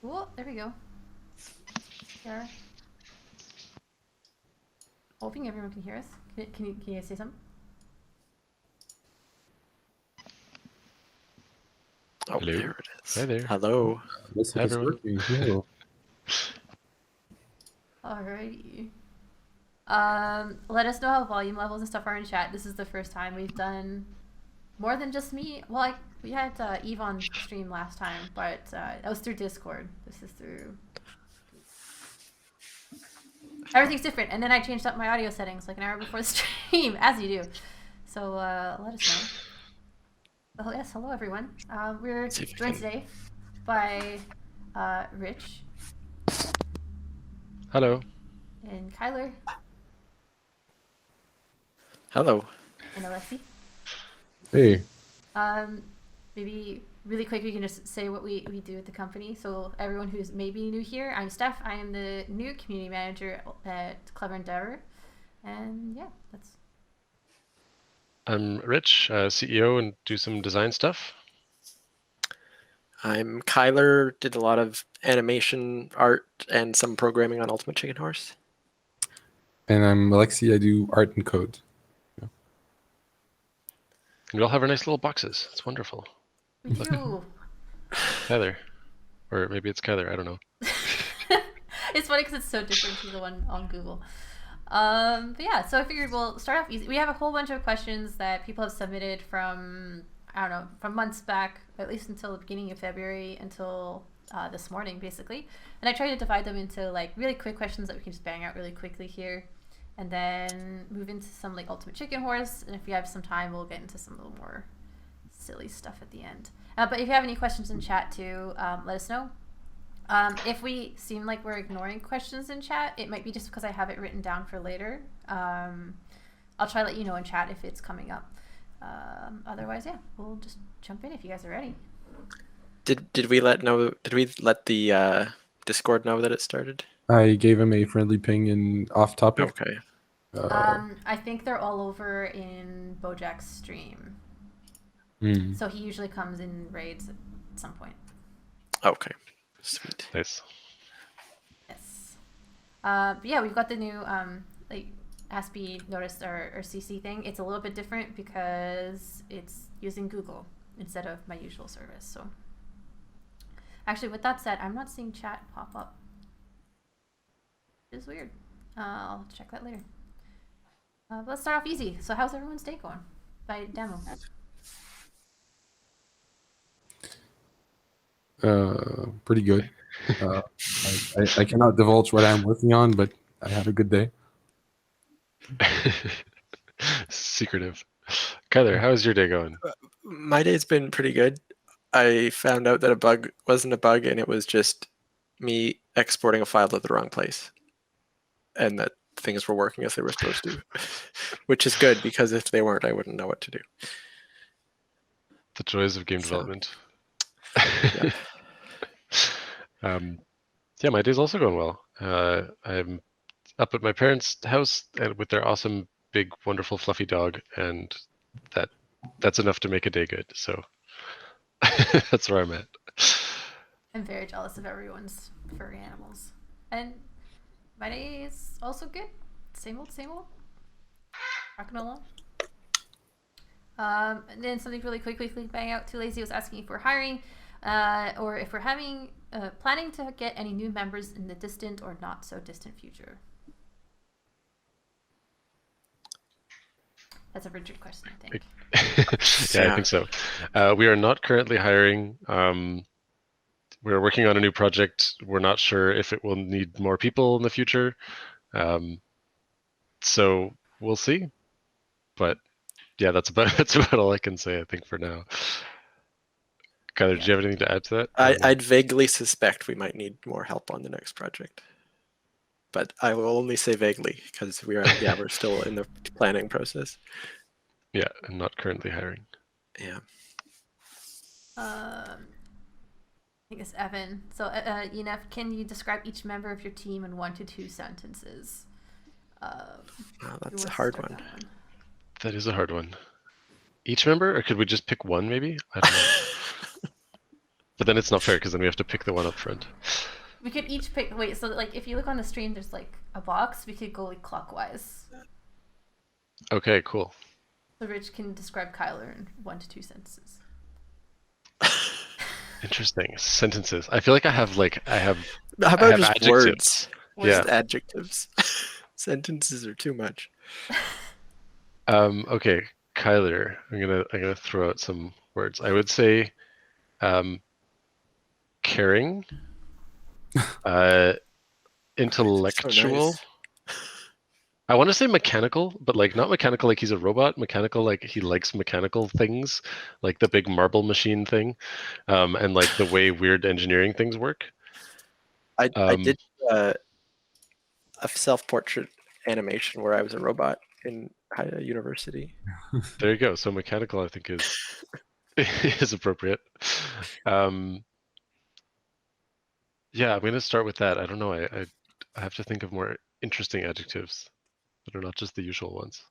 Oh, there we go. Here. Hoping everyone can hear us. Can you say something? Oh, Hello. there it is. Hi there. Hello. Looks Hi, like it's everyone. working. Whoa. Alrighty. Let us know how volume levels and stuff are in chat. This is the first time we've done more than just me. Well, we had Eve on stream last time, but that was through Discord. This is through. Everything's different, and then I changed up my audio settings like an hour before the stream, as you do. So let us know. Oh yes, hello everyone. We're joined today by Rich Hello. and Kyler Hello. and Alexi. Hey. Maybe really quick, we can just say what we do at the company. So everyone who's maybe new here, I'm Steph. I am the new community manager at ClevEndeav, and yeah, that's. I'm Rich, CEO, and do some design stuff. I'm Kyler, did a lot of animation, art, and some programming on Ultimate Chicken Horse. And I'm Alexi. I do art and code. We all have our nice little boxes. It's wonderful. We do. Kyler. Or maybe it's Kyler, I don't know. It's funny because it's so different to the one on Google. But yeah, so I figured we'll start off easy. We have a whole bunch of questions that people have submitted from, I don't know, from months back, at least until the beginning of February, until this morning, basically. And I tried to divide them into like really quick questions that we can just bang out really quickly here, and then move into some like Ultimate Chicken Horse. And if we have some time, we'll get into some little more silly stuff at the end. But if you have any questions in chat too, let us know. If we seem like we're ignoring questions in chat, it might be just because I have it written down for later. I'll try to let you know in chat if it's coming up. Otherwise, yeah, we'll just jump in if you guys are ready. Did we let the Discord know that it started? I gave him a friendly ping in off topic. Okay. I think they're all over in Bojack's stream. So he usually comes in raids at some point. Okay. Sweet. Nice. Yes. But yeah, we've got the new like ASPE notice or CC thing. It's a little bit different because it's using Google instead of my usual service. So actually, with that said, I'm not seeing chat pop up. It's weird. I'll check that later. But let's start off easy. So how's everyone's day going? By demo. Pretty good. I cannot divulge what I'm working on, but I had a good day. Secretive. Kyler, how's your day going? My day's been pretty good. I found out that a bug wasn't a bug, and it was just me exporting a file to the wrong place, and that things were working as they were supposed to, which is good because if they weren't, I wouldn't know what to do. The joys of game development. Yeah, my day's also going well. I'm up at my parents' house and with their awesome, big, wonderful, fluffy dog, and that's enough to make a day good. So that's where I'm at. I'm very jealous of everyone's furry animals. And my day is also good. Same old, same old. Rocking along. And then something really quickly bang out. Too Lazy was asking if we're hiring or if we're having planning to get any new members in the distant or not so distant future. That's a Richard question, I think. Yeah, I think so. We are not currently hiring. We're working on a new project. We're not sure if it will need more people in the future. So we'll see. But yeah, that's about all I can say, I think, for now. Kyler, did you have anything to add to that? I'd vaguely suspect we might need more help on the next project, but I will only say vaguely because we're still in the planning process. Yeah, I'm not currently hiring. Yeah. I think it's Evan. So, Enef, can you describe each member of your team in 1 to 2 sentences? Wow, that's a hard one. That is a hard one. Each member, or could we just pick one maybe? I don't know. But then it's not fair because then we have to pick the one up front. We could each pick. Wait, so like if you look on the stream, there's like a box. We could go like clockwise. Okay, cool. So Rich can describe Kyler in 1 to 2 sentences. Interesting. Sentences. I feel like I have How I about have just adjectives. words? Yeah. Just adjectives. Sentences are too much. Okay, Kyler, I'm gonna throw out some words. I would say caring, intellectual. So nice. I want to say mechanical, but like not mechanical like he's a robot, mechanical like he likes mechanical things, like the big marble machine thing, and like the way weird engineering things work. I did a self-portrait animation where I was a robot in university. There you go. So mechanical, I think, is is appropriate. Yeah, I'm gonna start with that. I don't know. I have to think of more interesting adjectives that are not just the usual ones.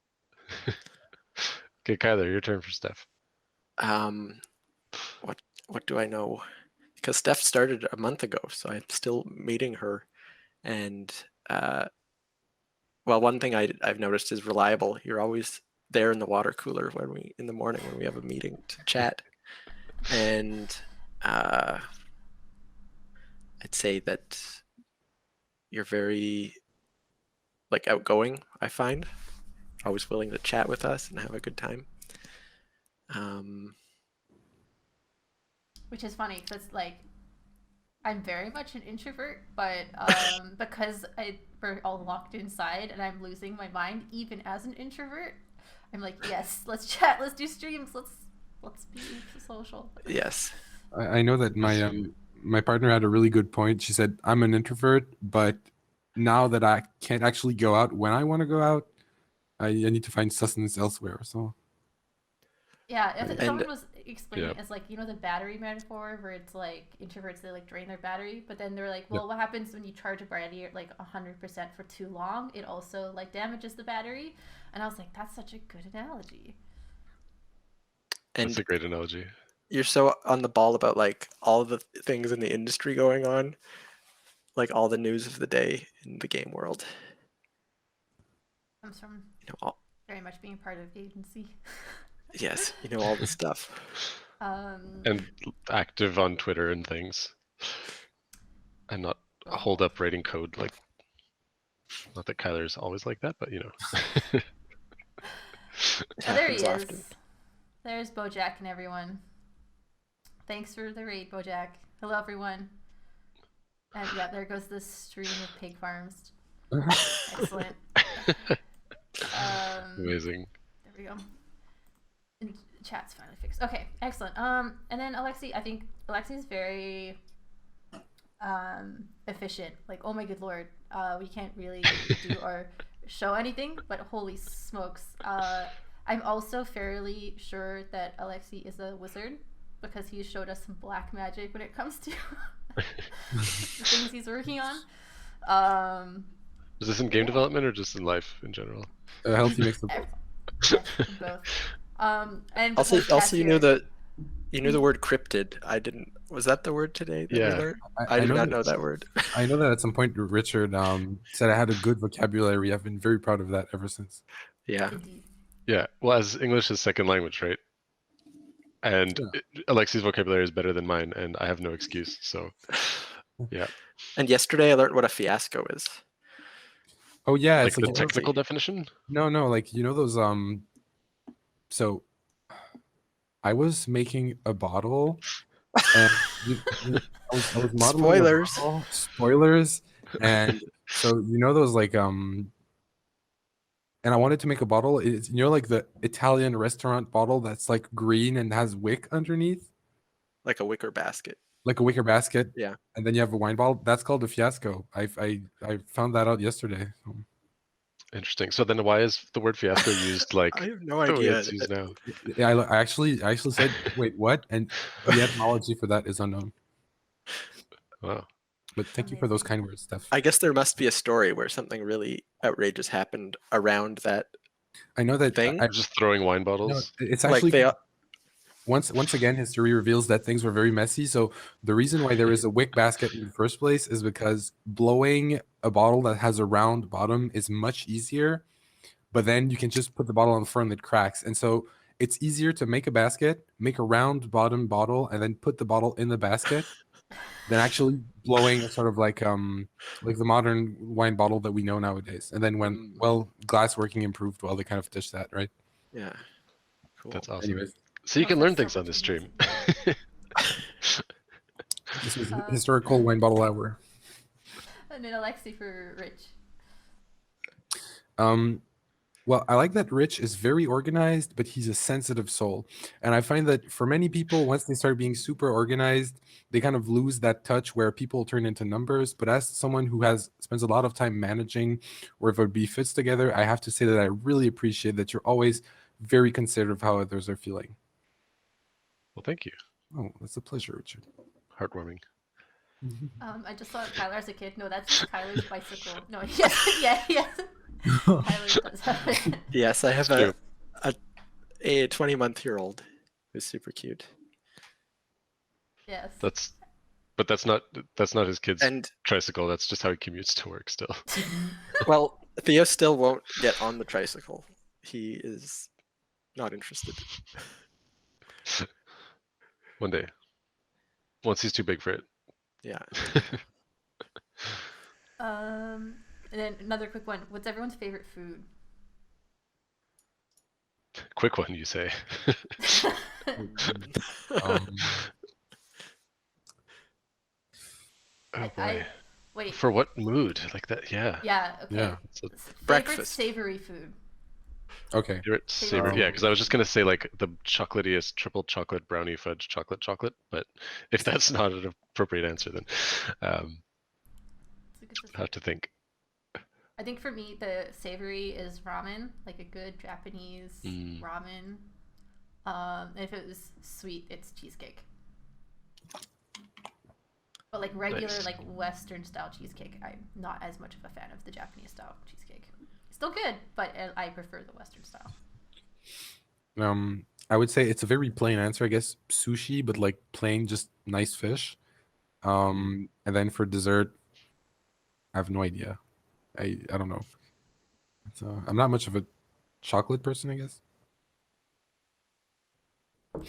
Okay, Kyler, your turn for Steph. What do I know? Because Steph started a month ago, so I'm still meeting her. And well, one thing I've noticed is reliable. You're always there in the water cooler in the morning when we have a meeting to chat. And I'd say that you're very like outgoing, I find. Always willing to chat with us and have a good time. Which is funny because like I'm very much an introvert, but because we're all locked inside and I'm losing my mind even as an introvert, I'm like, yes, let's chat, let's do streams, let's be social. Yes. I know that my partner had a really good point. She said, I'm an introvert, but now that I can't actually go out when I want to go out, I need to find sustenance elsewhere. So yeah, if And- someone was explaining Yeah. it as like, you know, the battery metaphor where it's like introverts, they like drain their battery, but then they're like, well, what happens when you charge a battery at like 100% for too long? It also like damages the battery. And I was like, that's such a good analogy. That's a And great analogy. you're so on the ball about like all the things in the industry going on, like all the news of the day in the game world. Comes from very much being part of agency. Yes, all the stuff. And active on Twitter and things. And not hold up writing code like. Not that Kyler's always like that, but Oh, there he is. Often. There's Bojack and everyone. Thanks for the raid, Bojack. Hello, everyone. And yeah, there goes this stream of pig farms. Excellent. Amazing. There we go. And chat's finally fixed. Okay, excellent. And then Alexi, I think Alexi is very efficient. Like, oh my good lord, we can't really do or show anything, but holy smokes. I'm also fairly sure that Alexi is a wizard because he showed us some black magic when it comes to the things he's working on. Is this in game development or just in life in general? a healthy mix of Yes, both. And Also, because you knew the word cryptid. I didn't. Was that the word today? That we Yeah. learned? I did not know that word. I know that at some point Richard said I had a good vocabulary. I've been very proud of that ever since. Yeah. Indeed. Yeah. Well, as English is second language, right? And Alexi's vocabulary is better than mine, and I have no excuse. So, yeah. And yesterday I learned what a fiasco is. Oh yeah, Like it's the like technical definition? no, like those So I was making a bottle, and I was modeling a Spoilers. bottle. Spoilers, and so those like and I wanted to make a bottle. It's like the Italian restaurant bottle that's like green and has wick underneath, Like a wicker basket. like a wicker basket. Yeah. And then you have a wine bottle. That's called a fiasco. I found that out yesterday. So. Interesting. So then why is the word fiasco used like I have no the way idea. it's used now? Yeah, I actually said, wait, what? And the etymology for that is unknown. Wow. But thank you for those kind words, Steph. I guess there must be a story where something really outrageous happened around that I know that thing. Just throwing wine bottles? it's Like actually once again, history reveals that things were very messy. So the reason why there is a wick basket in the first place is because blowing a bottle that has a round bottom is much easier, but then you can just put the bottle on the front and it cracks. And so it's easier to make a basket, make a round bottom bottle, and then put the bottle in the basket than actually blowing a sort of like the modern wine bottle that we know nowadays. And then when glass working improved, well, they kind of ditched that, right? Yeah. Cool. That's awesome. Anyways, So you Oh, can that's learn so things on much this stream. this was Uh, historical wine bottle hour. And then Alexi for Rich. Well, I like that Rich is very organized, but he's a sensitive soul. And I find that for many people, once they start being super organized, they kind of lose that touch where people turn into numbers. But as someone who spends a lot of time managing or if it be fits together, I have to say that I really appreciate that you're always very considerate of how others are feeling. Well, thank you. Oh, that's a pleasure, Richard. Heartwarming. I just saw Kyler as a kid. No, that's just Kyler's bicycle. No, yes. Kyler does have it. Yes, I have True. a 20-month-old who's super cute. Yes. But that's not his kid's And tricycle. That's just how he commutes to work still. well, Theo still won't get on the tricycle. He is not interested. One day. Once he's too big for it. Yeah. And then another quick one. What's everyone's favorite food? Quick one, you say. Oh boy. Wait. For what mood? Like that? Yeah. Yeah. Okay. Yeah. So Favorite Breakfast. savory food. Okay. favorite savory. Yeah, because I was just gonna say like the chocolatiest triple chocolate brownie fudge chocolate. But if that's not an appropriate answer, then It's a good I have to think. I think for me, the savory is ramen, like a good Japanese ramen. If it was sweet, it's cheesecake. But like regular, Nice. like Western style cheesecake, I'm not as much of a fan of the Japanese style cheesecake. Still good, but I prefer the Western style. I would say it's a very plain answer, I guess. Sushi, but like plain, just nice fish. And then for dessert, I have no idea. I don't know. So I'm not much of a chocolate person, I guess.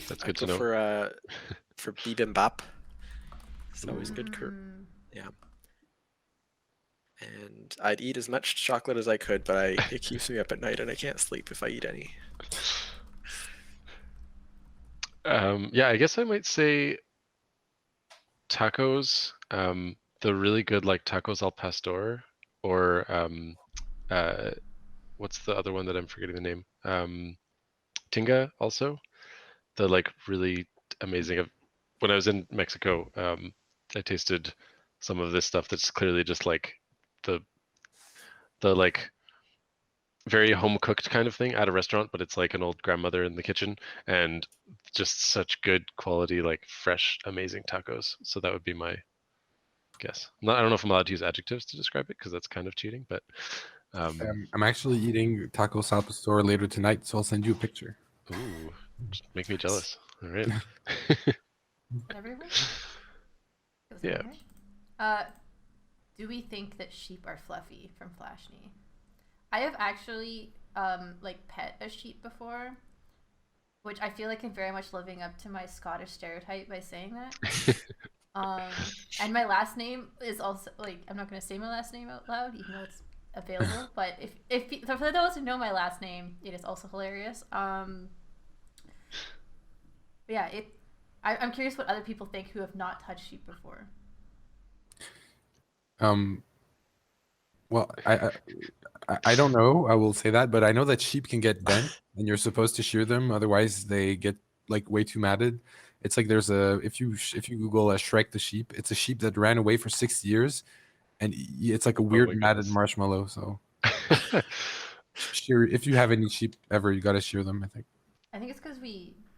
That's I good to go know. for bibimbap. It's always good. Yeah. And I'd eat as much chocolate as I could, but it keeps me up at night, and I can't sleep if I eat any. Yeah, I guess I might say tacos. The really good like tacos al pastor, or what's the other one that I'm forgetting the name? Tinga also. The like really amazing. When I was in Mexico, I tasted some of this stuff that's clearly just like the like very home cooked kind of thing at a restaurant, but it's like an old grandmother in the kitchen, and just such good quality, like fresh, amazing tacos. So that would be my guess. I don't know if I'm allowed to use adjectives to describe it because that's kind of cheating, but I'm actually eating tacos al pastor later tonight, so I'll send you a picture. ooh, just make me jealous. All right. Everyone? Yeah. Do we think that sheep are fluffy from Flashney? I have actually like pet a sheep before, which I feel like I'm very much living up to my Scottish stereotype by saying that. And my last name is also like, I'm not gonna say my last name out loud, even though it's available. But if so for those who know my last name, it is also hilarious. Yeah, I'm curious what other people think who have not touched sheep before. Well, I don't know. I will say that, but I know that sheep can get bent, and you're supposed to shear them, otherwise they get like way too matted. It's like there's if you Google Shrek the sheep, it's a sheep that ran away for 6 years, and it's like a weird my matted goodness. marshmallow. So shear if you have any sheep ever, you gotta shear them. I think. I think it's because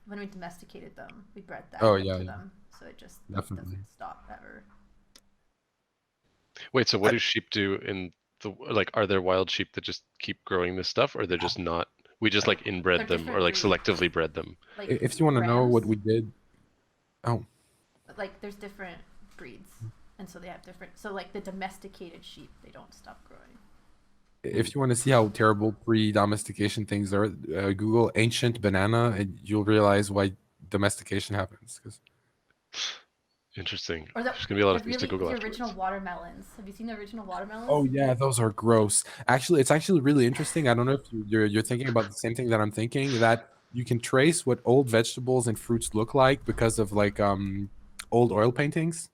when we domesticated them, we bred that Oh, into yeah. them, so it just Definitely. doesn't stop ever. Wait, so what do sheep do in the like? Are there wild sheep that just keep growing this stuff, or they're just not? We just like inbred They're them or like different selectively bred them. Like If you want to know what rams, we did, oh, like there's different breeds, and so they have different. So like the domesticated sheep, they don't stop growing. if you want to see how terrible pre-domestication things are, Google ancient banana, and you'll realize why domestication happens. 'Cause Interesting. Or There's gonna be a lot of the things to Google the afterwards. original watermelons. Have you seen the original watermelons? oh yeah, those are gross. Actually, it's actually really interesting. I don't know if you're thinking about the same thing that I'm thinking. That you can trace what old vegetables and fruits look like because of like old oil paintings,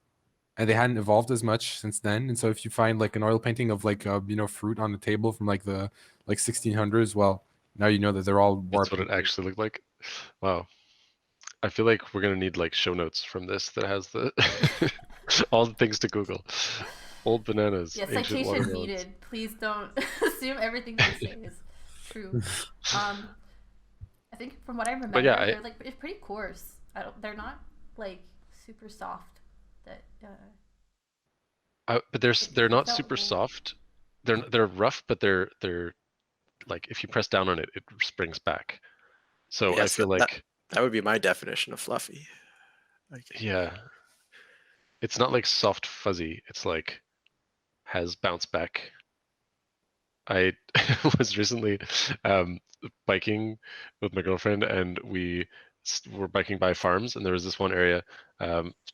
and they hadn't evolved as much since then. And so if you find like an oil painting of like fruit on the table from like the 1600s, well, now you know that they're all That's warped. what it actually looked like. Wow. I feel like we're gonna need like show notes from this that has the all the things to Google. Old bananas, Yeah, ancient citation watermelons. needed. Please don't assume everything that we say is true. I think from what I remember, yeah, they're like it's pretty coarse. They're not like super soft. That but they're not felt super wool. soft. They're rough, but they're like if you press down on it, it springs back. So I Yes, feel like that would be my definition of fluffy. Like, yeah, it's not like soft fuzzy. It's like has bounce back. I was recently biking with my girlfriend, and we were biking by farms, and there was this one area,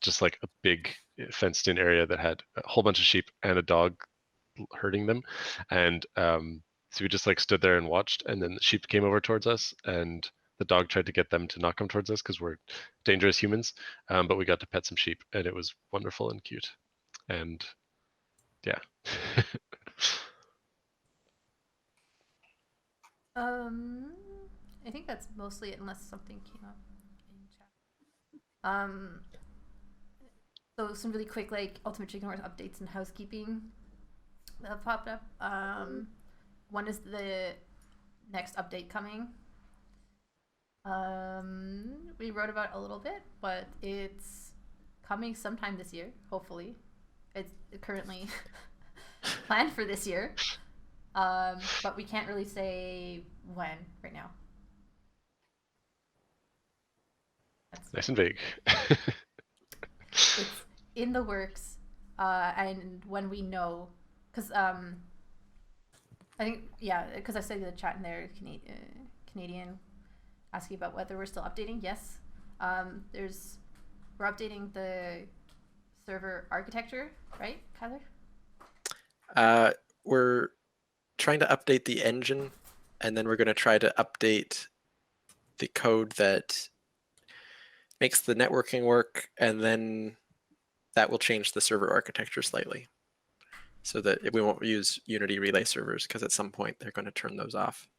just like a big fenced-in area that had a whole bunch of sheep and a dog herding them, and so we just like stood there and watched, and then the sheep came over towards us, and the dog tried to get them to not come towards us because we're dangerous humans, but we got to pet some sheep, and it was wonderful and cute, and yeah. I think that's mostly it, unless something came up in chat. So some really quick like Ultimate Chicken Wars updates and housekeeping that have popped up. One is the next update coming. We wrote about it a little bit, but it's coming sometime this year, hopefully. It's currently planned for this year. But we can't really say when right now. That's Nice and vague. it's in the works, and when we know, because I think because I said in the chat in there, Canadian asking about whether we're still updating. Yes, we're updating the server architecture, right, Kyler? we're trying to update the engine, and then we're going to try to update the code that makes the networking work, and then that will change the server architecture slightly so that we won't use Unity relay servers, because at some point they're going to turn those off,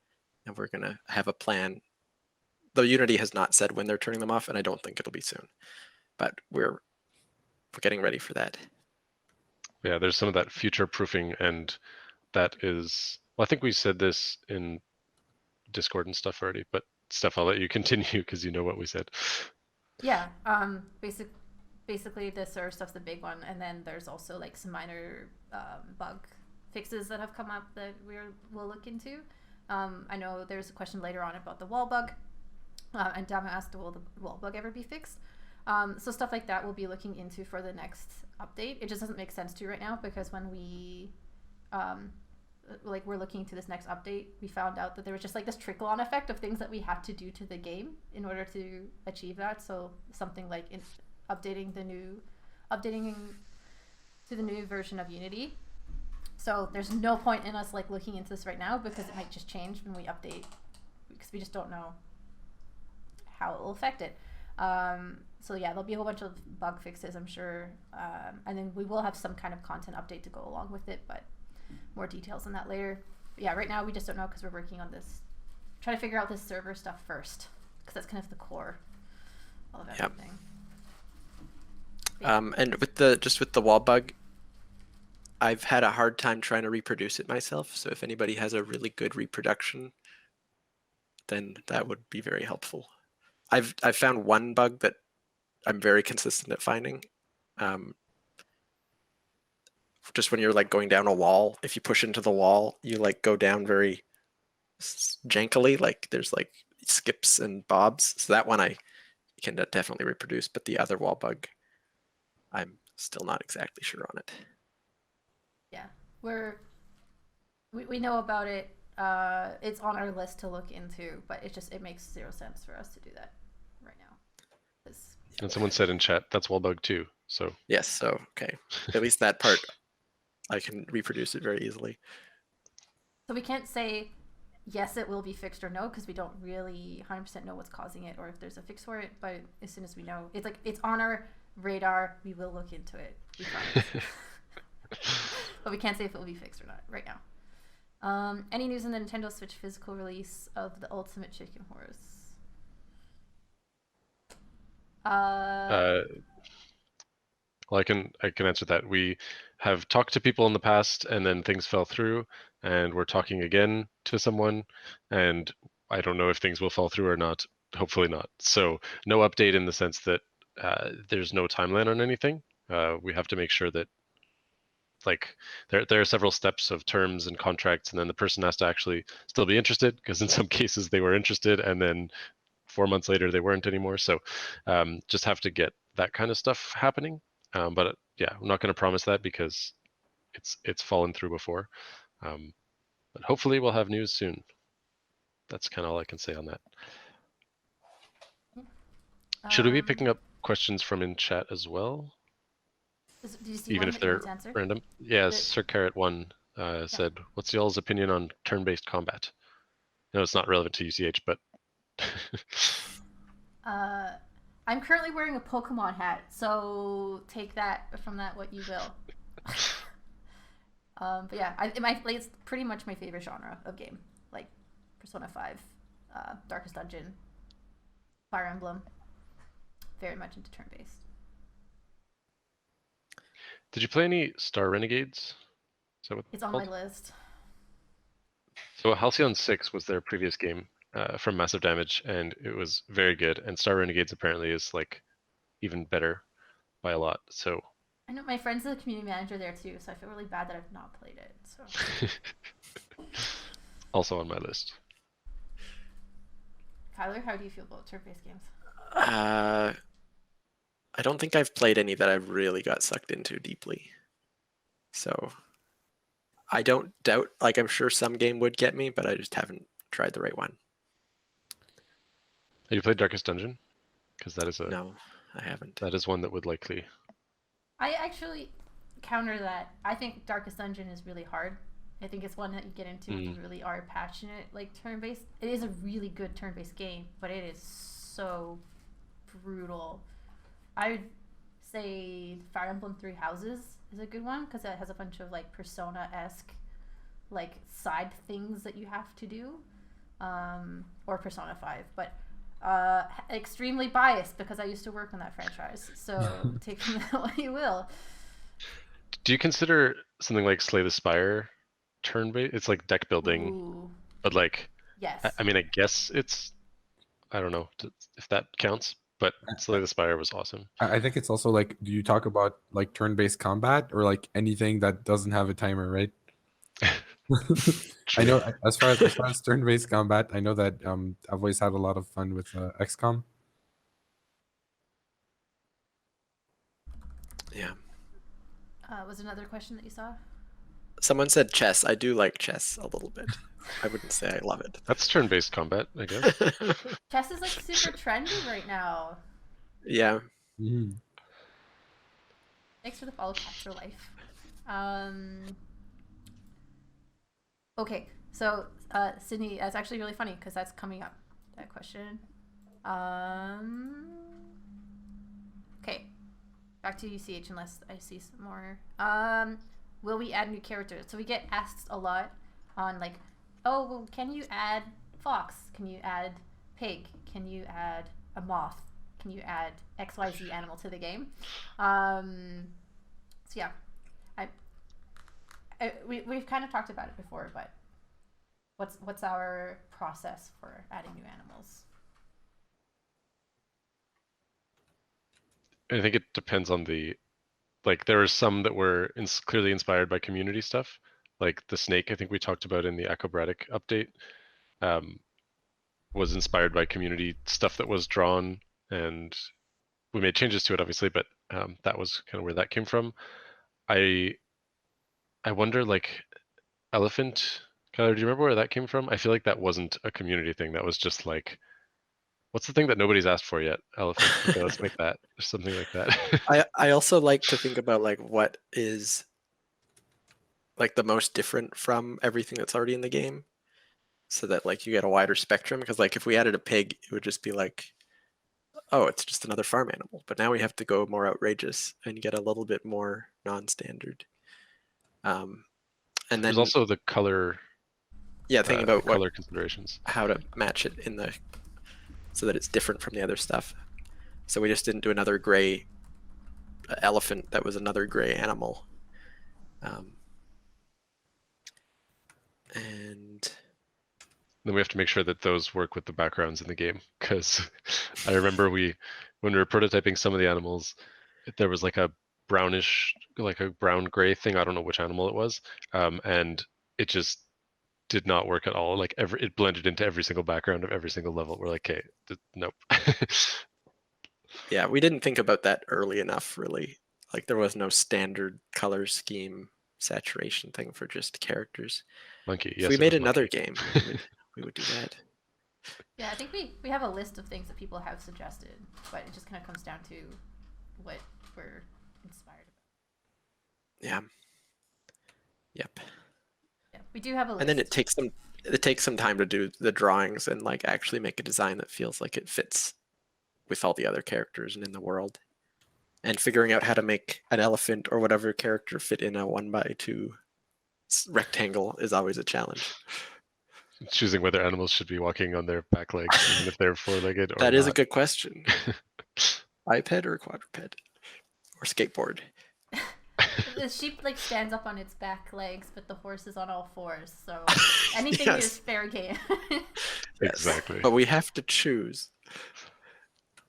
and we're going to have a plan. Though Unity has not said when they're turning them off, and I don't think it'll be soon, but we're getting ready for that. Yeah, there's some of that future proofing, and that is, well, I think we said this in Discord and stuff already, but Steph, I'll let you continue because you know what we said. Yeah. Basically the server stuff's the big one, and then there's also like some minor bug fixes that have come up that we'll look into. I know there's a question later on about the wall bug, and Dama asked, will the wall bug ever be fixed? So stuff like that we'll be looking into for the next update. It just doesn't make sense to right now, because when we we're looking to this next update, we found out that there was just like this trickle-on effect of things that we had to do to the game in order to achieve that. So something like updating to the new version of Unity. So there's no point in us like looking into this right now, because it might just change when we update, because we just don't know how it will affect it. So yeah, there'll be a whole bunch of bug fixes, I'm sure, and then we will have some kind of content update to go along with it, but more details on that later. But yeah, right now we just don't know, because we're working on this, trying to figure out this server stuff first, because that's kind of the core of everything. Yep. And with the wall bug, I've had a hard time trying to reproduce it myself. So if anybody has a really good reproduction, then that would be very helpful. I've found one bug that I'm very consistent at finding. Just when you're like going down a wall, if you push into the wall, you like go down very jankily, like there's like skips and bobs. So that one I can definitely reproduce, but the other wall bug, I'm still not exactly sure on it. Yeah, we know about it. It's on our list to look into, but it makes zero sense for us to do that right now. And someone said in chat that's wall bug too. So yes, so okay, at least that part I can reproduce it very easily. So we can't say yes, it will be fixed or no, because we don't really 100% know what's causing it or if there's a fix for it. But as soon as we know, it's like it's on our radar. We will look into it. We promise. But we can't say if it will be fixed or not right now. Any news on the Nintendo Switch physical release of the Ultimate Chicken Horse? Well, I can answer that. We have talked to people in the past, and then things fell through, and we're talking again to someone, and I don't know if things will fall through or not. Hopefully not. So no update in the sense that there's no timeline on anything. We have to make sure that like there are several steps of terms and contracts, and then the person has to actually still be interested, because in some cases they were interested and then 4 months later they weren't anymore. So just have to get that kind of stuff happening. But yeah, I'm not going to promise that because it's fallen through before. But hopefully we'll have news soon. That's kind of all I can say on that. Should we be picking up questions from in chat as well? Did you see Even one if that you they're want to answer? random? Yeah, Sir Carrot 1 said, what's y'all's opinion on turn-based combat? No, it's not relevant to UCH, but... I'm currently wearing a Pokemon hat, so take that from that what you will. But yeah, it's pretty much my favorite genre of game, like Persona 5, Darkest Dungeon, Fire Emblem. Very much into turn-based. Did you play any Star Renegades? Is that what it's on called? my list. So Halcyon 6 was their previous game from Massive Damage, and it was very good. And Star Renegades apparently is like even better by a lot. So I know my friend's the community manager there too, so I feel really bad that I've not played it. So also on my list. Kyler, how do you feel about turn-based games? I don't think I've played any that I've really got sucked into deeply. So I don't doubt, like I'm sure some game would get me, but I just haven't tried the right one. Have you played Darkest Dungeon? Because that is No, I haven't. That is one that would likely... I actually counter that. I think Darkest Dungeon is really hard. I think it's one that you get into if you really are passionate, like turn-based. It is a really good turn-based game, but it is so brutal. I would say Fire Emblem Three Houses is a good one because it has a bunch of like Persona-esque like side things that you have to do, or Persona 5. But extremely biased because I used to work on that franchise, so take from that what you will. Do you consider something like Slay the Spire turn-based? It's like deck building. Ooh. But like, yes. I mean, I guess it's, I don't know if that counts, but Slay the Spire was awesome. I think it's also like, do you talk about like turn-based combat or like anything that doesn't have a timer, right? I know as far as turn-based combat, I know that I've always had a lot of fun with XCOM. Yeah. Was another question that you saw? Someone said chess. I do like chess a little bit. I wouldn't say I love it. That's turn-based combat, I guess. Chess is like super trendy right now. Yeah. Mm-hmm. Thanks for the follow, Cats for Life. Okay, so Sydney, that's actually really funny because that's coming up. That question. Okay, back to UCH unless I see some more. Will we add new characters? So we get asked a lot on like, oh, well, can you add fox? Can you add pig? Can you add a moth? Can you add XYZ animal to the game? So yeah, we've kind of talked about it before, but what's our process for adding new animals? I think it depends on the, like there are some that were clearly inspired by community stuff, like the snake I think we talked about in the Acrobatic update. was inspired by community stuff that was drawn, and we made changes to it, obviously, but that was kind of where that came from. I wonder, like, elephant, Kyler, do you remember where that came from? I feel like that wasn't a community thing. That was just like, what's the thing that nobody's asked for yet? Elephant. Okay, let's make that, or something like that. I also like to think about like what is like the most different from everything that's already in the game, so that like you get a wider spectrum. Because like if we added a pig, it would just be like, oh, it's just another farm animal. But now we have to go more outrageous and get a little bit more non-standard. And then there's also the color. Yeah, thinking about what color considerations, how to match it in the so that it's different from the other stuff. So we just didn't do another gray elephant that was another gray animal. And then we have to make sure that those work with the backgrounds in the game, because I remember when we were prototyping some of the animals, there was like a brownish, like a brown gray thing. I don't know which animal it was, and it just did not work at all. Like it blended into every single background of every single level. We're like, okay, nope. Yeah, we didn't think about that early enough, really. Like there was no standard color scheme saturation thing for just characters. Monkey. If yes, we made another monkey. game, we would do that. Yeah, I think we have a list of things that people have suggested, but it just kind of comes down to what we're inspired about. Yeah. Yep. Yeah, we do have a list. And then it takes some time to do the drawings and like actually make a design that feels like it fits with all the other characters and in the world. And figuring out how to make an elephant or whatever character fit in a 1x2 rectangle is always a challenge. Choosing whether animals should be walking on their back legs, even if they're four-legged or That is not. a good question. Biped or quadruped? Or skateboard? The sheep like stands up on its back legs, but the horse is on all fours. So anything Yes. is fair game. Yes. Exactly. But we have to choose.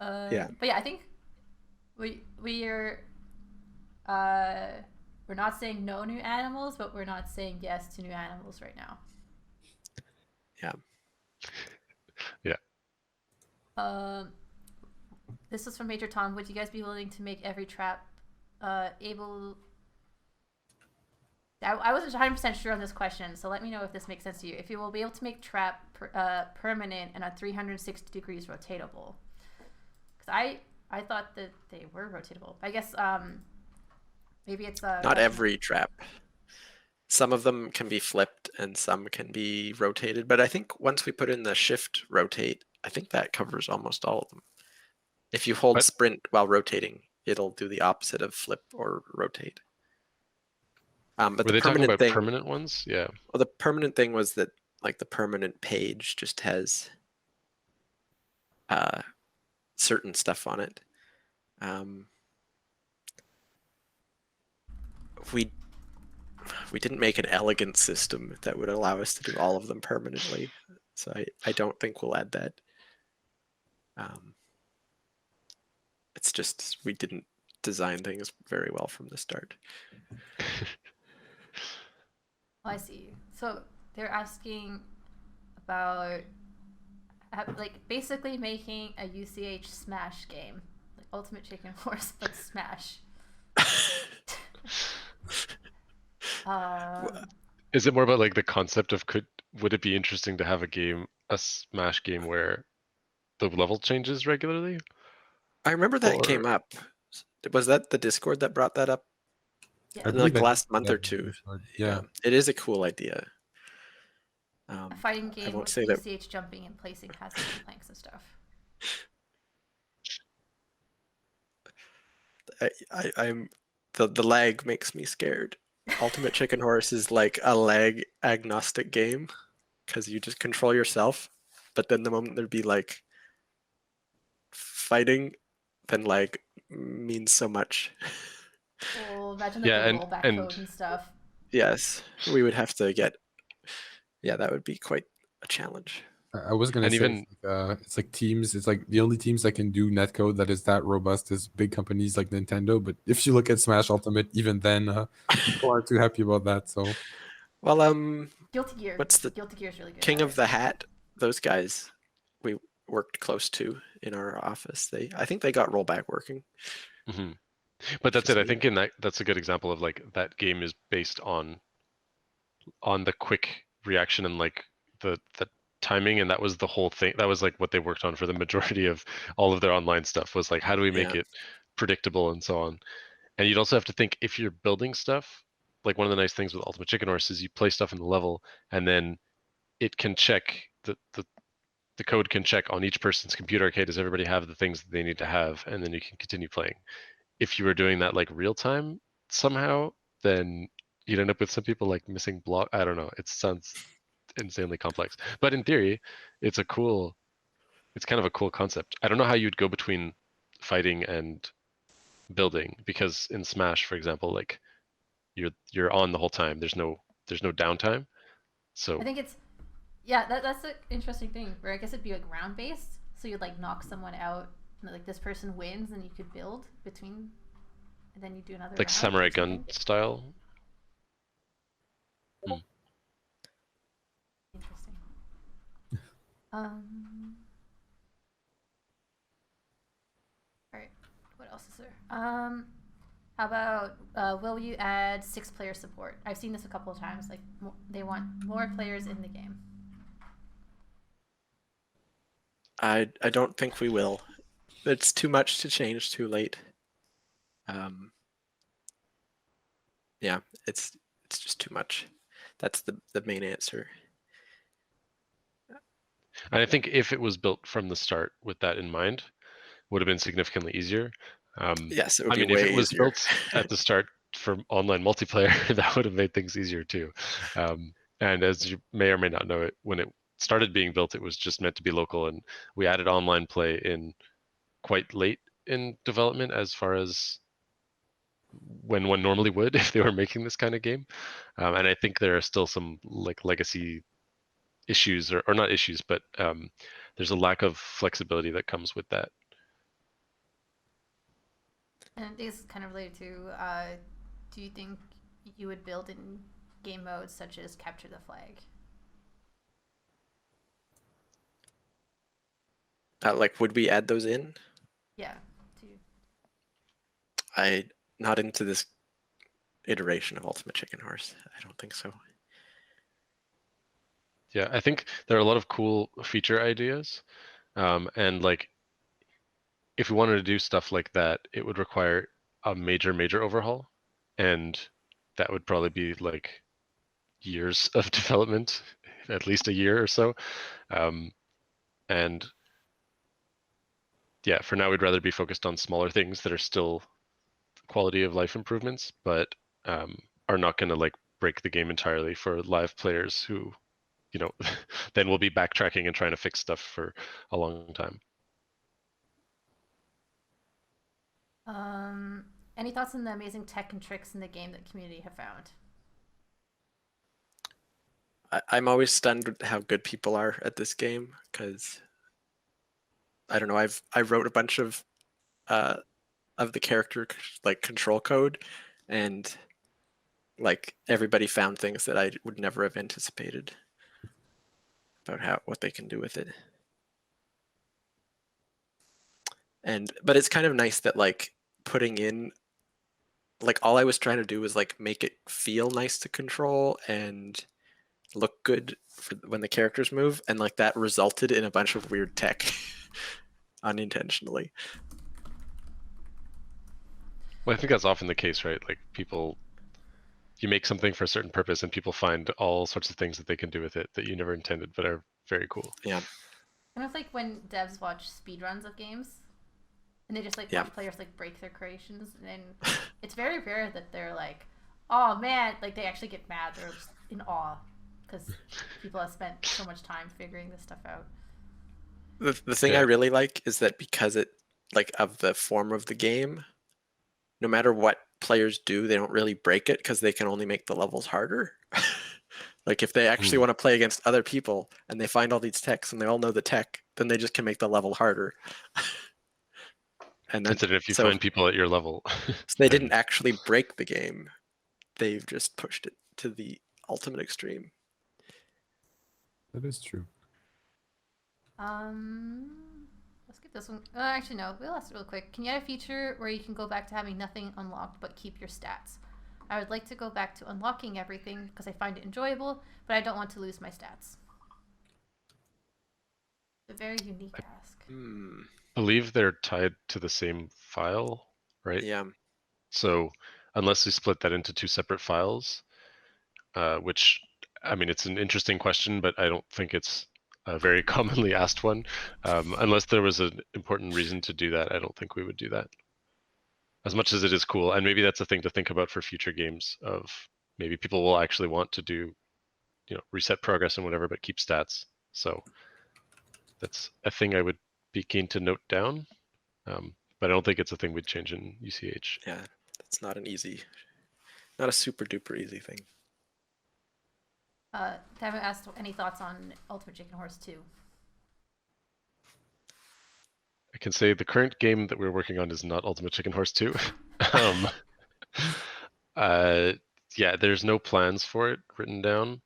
Yeah. But yeah, I think we're not saying no new animals, but we're not saying yes to new animals right now. Yeah. Yeah. This was from Major Tom. Would you guys be willing to make every trap able? I wasn't 100% sure on this question, so let me know if this makes sense to you. If you will be able to make trap permanent and a 360 degrees rotatable, because I thought that they were rotatable. I guess maybe it's not every trap. Some of them can be flipped and some can be rotated, but I think once we put in the shift rotate, I think that covers almost all of them. If you hold sprint while rotating, it'll do the opposite of flip or rotate. But were they talking about permanent ones? Yeah. Well, the permanent thing was that like the permanent page just has certain stuff on it. We didn't make an elegant system that would allow us to do all of them permanently, so I don't think we'll add that. It's just we didn't design things very well from the start. I see. So they're asking about like basically making a UCH Smash game, like Ultimate Chicken Horse, but Smash. Is it more about like the concept of would it be interesting to have a Smash game where the level changes regularly? I remember that came up. Was that the Discord that brought that up? Yeah. In like the last month or two. Yeah. It is a cool idea. A fighting game with UCH jumping and placing hazards and planks and stuff. I'm the lag makes me scared. Ultimate Chicken Horse is like a lag agnostic game because you just control yourself, but then the moment there'd be like fighting, then lag means so much. Well, imagine the rollback code and stuff. Yes, we would have to get. Yeah, that would be quite a challenge. I was gonna say even, it's like teams. It's like the only teams that can do netcode that is that robust is big companies like Nintendo. But if you look at Smash Ultimate, even then, people aren't too happy about that. So, well, Guilty Gear. What's the Guilty Gear is really good. King of the Hat those guys we worked close to in our office. I think they got rollback working. Hmm. But that's it. I think that's a good example of like that game is based on the quick reaction and like the timing, and that was the whole thing. That was like what they worked on for the majority of all of their online stuff, was like, how do we make it predictable and so on. And you'd also have to think, if you're building stuff, like one of the nice things with Ultimate Chicken Horse is you play stuff in the level and then it can check the code can check on each person's computer. Okay, does everybody have the things that they need to have? And then you can continue playing. If you were doing that like real time somehow, then you'd end up with some people like missing block. I don't know. It sounds insanely complex, but in theory, it's kind of a cool concept. I don't know how you'd go between fighting and building, because in Smash, for example, like you're on the whole time. There's no downtime. So I think it's that's an interesting thing. Where I guess it'd be like round based, so you'd like knock someone out, and like this person wins, and you could build between, and then you do another like round samurai gun style. Interesting. All right. What else is there? How about will you add 6-player support? I've seen this a couple of times. Like they want more players in the game. I don't think we will. It's too much to change too late. Yeah, it's just too much. That's the main answer. And I think if it was built from the start with that in mind, would have been significantly easier. Yes, it would I be mean, way if it was easier. built at the start for online multiplayer, that would have made things easier too. And as you may or may not know, when it started being built, it was just meant to be local, and we added online play in quite late in development, as far as when one normally would if they were making this kind of game. And I think there are still some like legacy issues, or not issues, but there's a lack of flexibility that comes with that. And I think this is kind of related to, do you think you would build in game modes such as capture the flag? Like, would we add those in? Yeah. Not into this iteration of Ultimate Chicken Horse. I don't think so. Yeah, I think there are a lot of cool feature ideas, and like if we wanted to do stuff like that, it would require a major overhaul, and that would probably be like years of development, at least a year or so. And yeah, for now we'd rather be focused on smaller things that are still quality of life improvements, but are not going to like break the game entirely for live players who, then we'll be backtracking and trying to fix stuff for a long time. Any thoughts on the amazing tech and tricks in the game that community have found? I'm always stunned with how good people are at this game, because I don't know. I wrote a bunch of the character like control code, and like everybody found things that I would never have anticipated about what they can do with it. But it's kind of nice that like putting in, like all I was trying to do was like make it feel nice to control and look good for when the characters move, and like that resulted in a bunch of weird tech unintentionally. Well, I think that's often the case, right? Like you make something for a certain purpose and people find all sorts of things that they can do with it that you never intended, but are very cool. Yeah. And it's like when devs watch speedruns of games, and they just like watch players like break their creations, and then it's very rare that they're like, oh man, like they actually get mad. They're just in awe because people have spent so much time figuring this stuff out. The thing I really like is that because it, like, of the form of the game, no matter what players do, they don't really break it because they can only make the levels harder. Like if they actually want to play against other people and they find all these techs and they all know the tech, then they just can make the level harder. And that's it. If you find people at your level, so they didn't actually break the game; they've just pushed it to the ultimate extreme. That is true. Let's get this one. Actually, no. We'll ask it real quick. Can you add a feature where you can go back to having nothing unlocked but keep your stats? I would like to go back to unlocking everything because I find it enjoyable, but I don't want to lose my stats. A very unique ask. Hmm. believe they're tied to the same file, right? Yeah. So unless we split that into two separate files, which, I mean, it's an interesting question, but I don't think it's a very commonly asked one. Unless there was an important reason to do that, I don't think we would do that. As much as it is cool, and maybe that's a thing to think about for future games, of maybe people will actually want to do, reset progress and whatever, but keep stats. So that's a thing I would be keen to note down. But I don't think it's a thing we'd change in UCH. Yeah. That's not a super duper easy thing. Haven't asked any thoughts on Ultimate Chicken Horse 2. I can say the current game that we're working on is not Ultimate Chicken Horse 2. Yeah, there's no plans for it written down.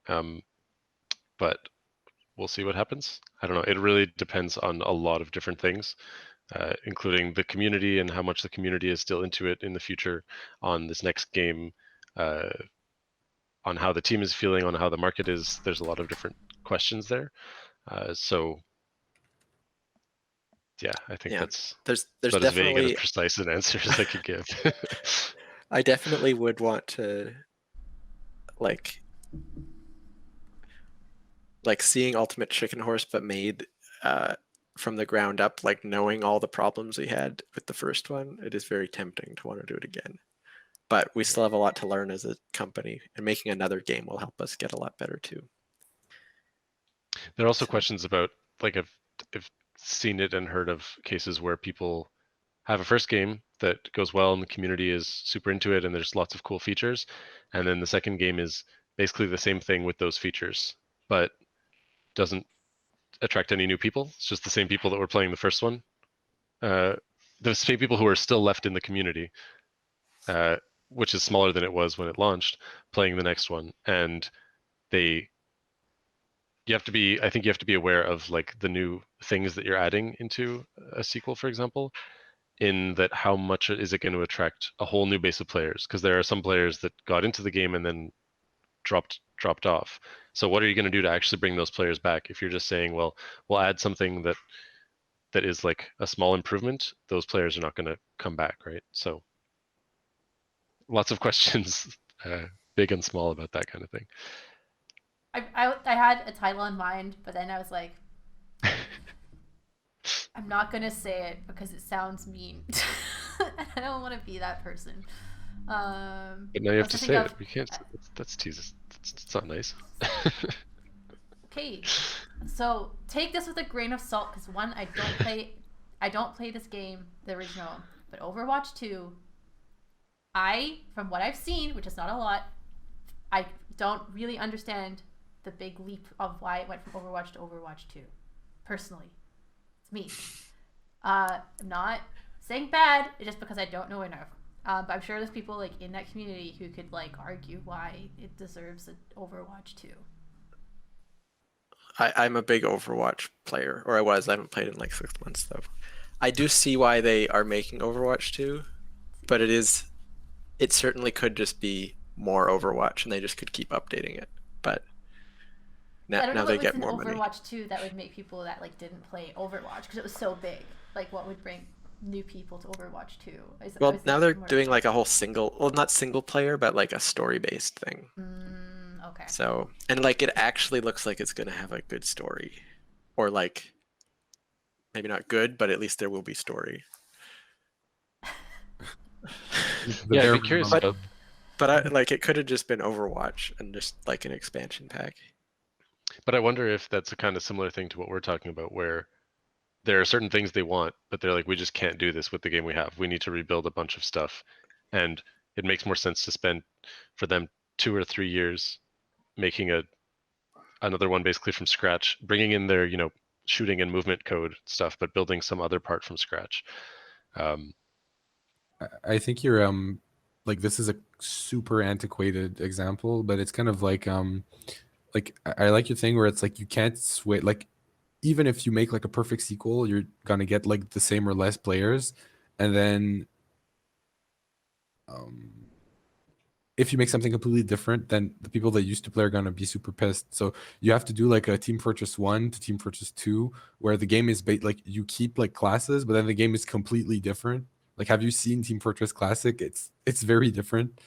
But we'll see what happens. I don't know. It really depends on a lot of different things, including the community and how much the community is still into it in the future, on this next game, on how the team is feeling, on how the market is. There's a lot of different questions there. So yeah, I think that's there's about as vague and definitely as precise an answer as I could give. I definitely would want to like seeing Ultimate Chicken Horse but made from the ground up, like knowing all the problems we had with the first one. It is very tempting to want to do it again. But we still have a lot to learn as a company, and making another game will help us get a lot better too. There are also questions about, like, I've seen it and heard of cases where people have a first game that goes well and the community is super into it and there's lots of cool features, and then the second game is basically the same thing with those features, but doesn't attract any new people. It's just the same people that were playing the first one, the same people who are still left in the community, which is smaller than it was when it launched, playing the next one. And I think you have to be aware of, like, the new things that you're adding into a sequel, for example, in that how much is it going to attract a whole new base of players? Because there are some players that got into the game and then dropped off. So what are you going to do to actually bring those players back? If you're just saying, well, we'll add something that is like a small improvement, those players are not going to come back, right? So lots of questions, big and small, about that kind of thing. I had a title in mind, but then I was like, I'm not gonna say it because it sounds mean. I don't want to be that person. But now you have to say it. We can't. That's Jesus. It's not nice. Okay, so take this with a grain of salt, because one, I don't play this game, the original, but Overwatch 2, from what I've seen, which is not a lot, I don't really understand the big leap of why it went from Overwatch to Overwatch 2. Personally, it's me. I'm not saying bad, it's just because I don't know enough. But I'm sure there's people, like, in that community who could, like, argue why it deserves an Overwatch 2. I'm a big Overwatch player, or I was. I haven't played in like 6 months though. I do see why they are making Overwatch 2, but it certainly could just be more Overwatch, and they just could keep updating it. But now they get more money. Overwatch 2 that would make people that, like, didn't play Overwatch because it was so big. Like, what would bring new people to Overwatch 2? Well, now they're doing like a whole not single player, but like a story-based thing. Okay. So, and like it actually looks like it's going to have a good story, or like maybe not good, but at least there will be story. Yeah, I'd be curious about. But it could have just been Overwatch and just like an expansion pack. But I wonder if that's a kind of similar thing to what we're talking about, where there are certain things they want, but they're like, we just can't do this with the game we have. We need to rebuild a bunch of stuff, and it makes more sense to spend for them 2 or 3 years making another one basically from scratch, bringing in their shooting and movement code stuff, but building some other part from scratch. I think you're like, this is a super antiquated example, but it's kind of like I like your thing where it's like you can't switch, like even if you make like a perfect sequel, you're gonna get like the same or less players, and then if you make something completely different, then the people that used to play are gonna be super pissed. So you have to do like a Team Fortress 1 to Team Fortress 2, where the game is like you keep like classes, but then the game is completely different. Like, have you seen Team Fortress Classic? It's very different.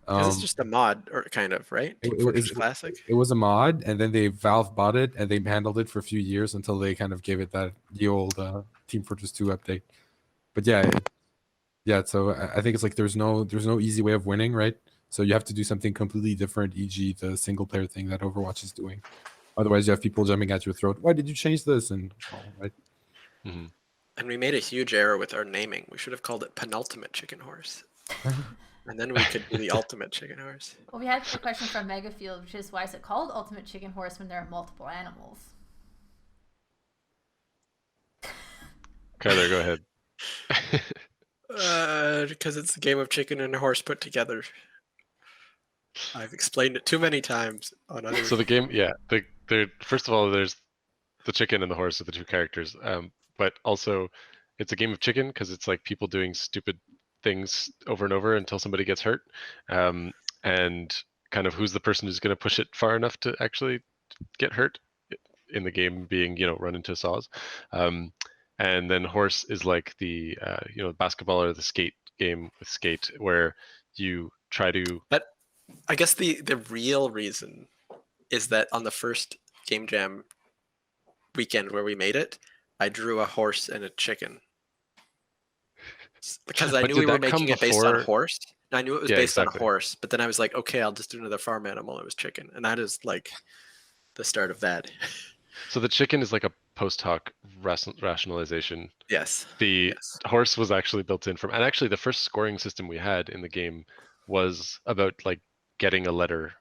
Because it's just a mod, or kind of, right? It, Team it, Fortress it, Classic. it was a mod, and then Valve bought it, and they handled it for a few years until they kind of gave it the old Team Fortress 2 update. But yeah. So I think it's like there's no easy way of winning, right? So you have to do something completely different, e.g., the single player thing that Overwatch is doing. Otherwise, you have people jumping at your throat. Why did you change this? And all right. Mhm. And we made a huge error with our naming. We should have called it Penultimate Chicken Horse. And then we could be the Ultimate Chicken Horse. Well, we had a question from Megafield, which is why is it called Ultimate Chicken Horse when there are multiple animals? Kyler, go ahead. Because it's a game of chicken and a horse put together. I've explained it too many times on other. So the game, yeah, first of all, there's the chicken and the horse are the two characters, but also it's a game of chicken because it's like people doing stupid things over and over until somebody gets hurt, and kind of who's the person who's going to push it far enough to actually get hurt in the game being run into saws, and then horse is like the basketball or the skate game with skate where you try to. But I guess the real reason is that on the first Game Jam weekend where we made it, I drew a horse and a chicken. Because I But knew did we were that come making it based on before- horse. And I knew it was Yeah, based on a exactly. horse, but then I was like, okay, I'll just do another farm animal. It was chicken. And that is like the start of that. So the chicken is like a post hoc rationalization. Yes. The Yes. horse was actually built in from, and actually the first scoring system we had in the game was about like getting a letter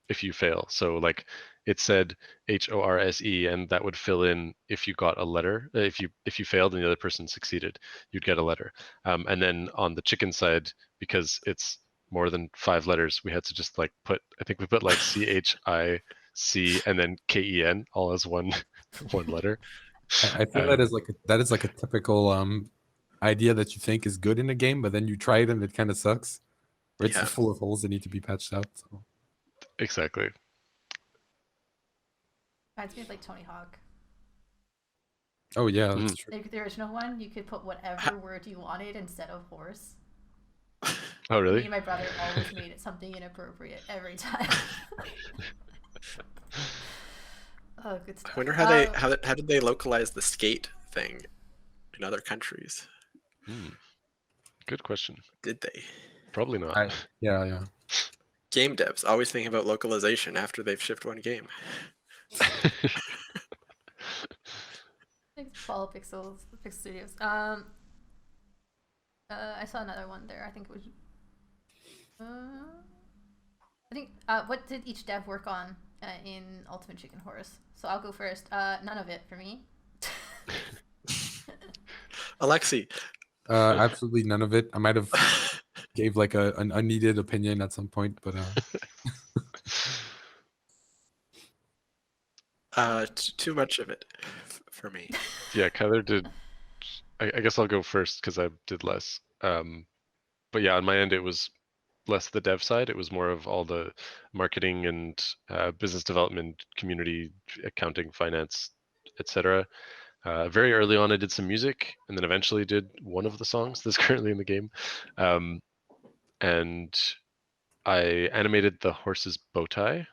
if you fail. So like it said HORSE, and that would fill in if you got a letter. If you failed and the other person succeeded, you'd get a letter. And then on the chicken side, because it's more than 5 letters, we had to just like I think we put like CHIC and then KEN all as one letter. I feel that is like a typical idea that you think is good in a game, but then you try it and it kind of sucks. Or it's Yeah. full of holes that need to be patched out. So. Exactly. Reminds me of like Tony Hawk. Oh yeah, that's true. Like the original one, you could put whatever word you wanted instead of horse. Oh Me really? and my brother always made it something inappropriate every time. Oh, good stuff. I wonder how did they localize the skate thing in other countries? Good question. Did they? Probably not. Yeah. Game devs always thinking about localization after they've shipped one game. Thanks, Follow Pixel Studios. I saw another one there. I think it was. What did each dev work on in Ultimate Chicken Horse? So I'll go first. None of it for me. Alexi. Absolutely none of it. I might have gave like an unneeded opinion at some point, but too much of it for me. Yeah, Kyler did. I guess I'll go first because I did less. But yeah, on my end, it was less the dev side. It was more of all the marketing and business development, community, accounting, finance, etc. Very early on, I did some music, and then eventually did one of the songs that's currently in the game. And I animated the horse's bow tie,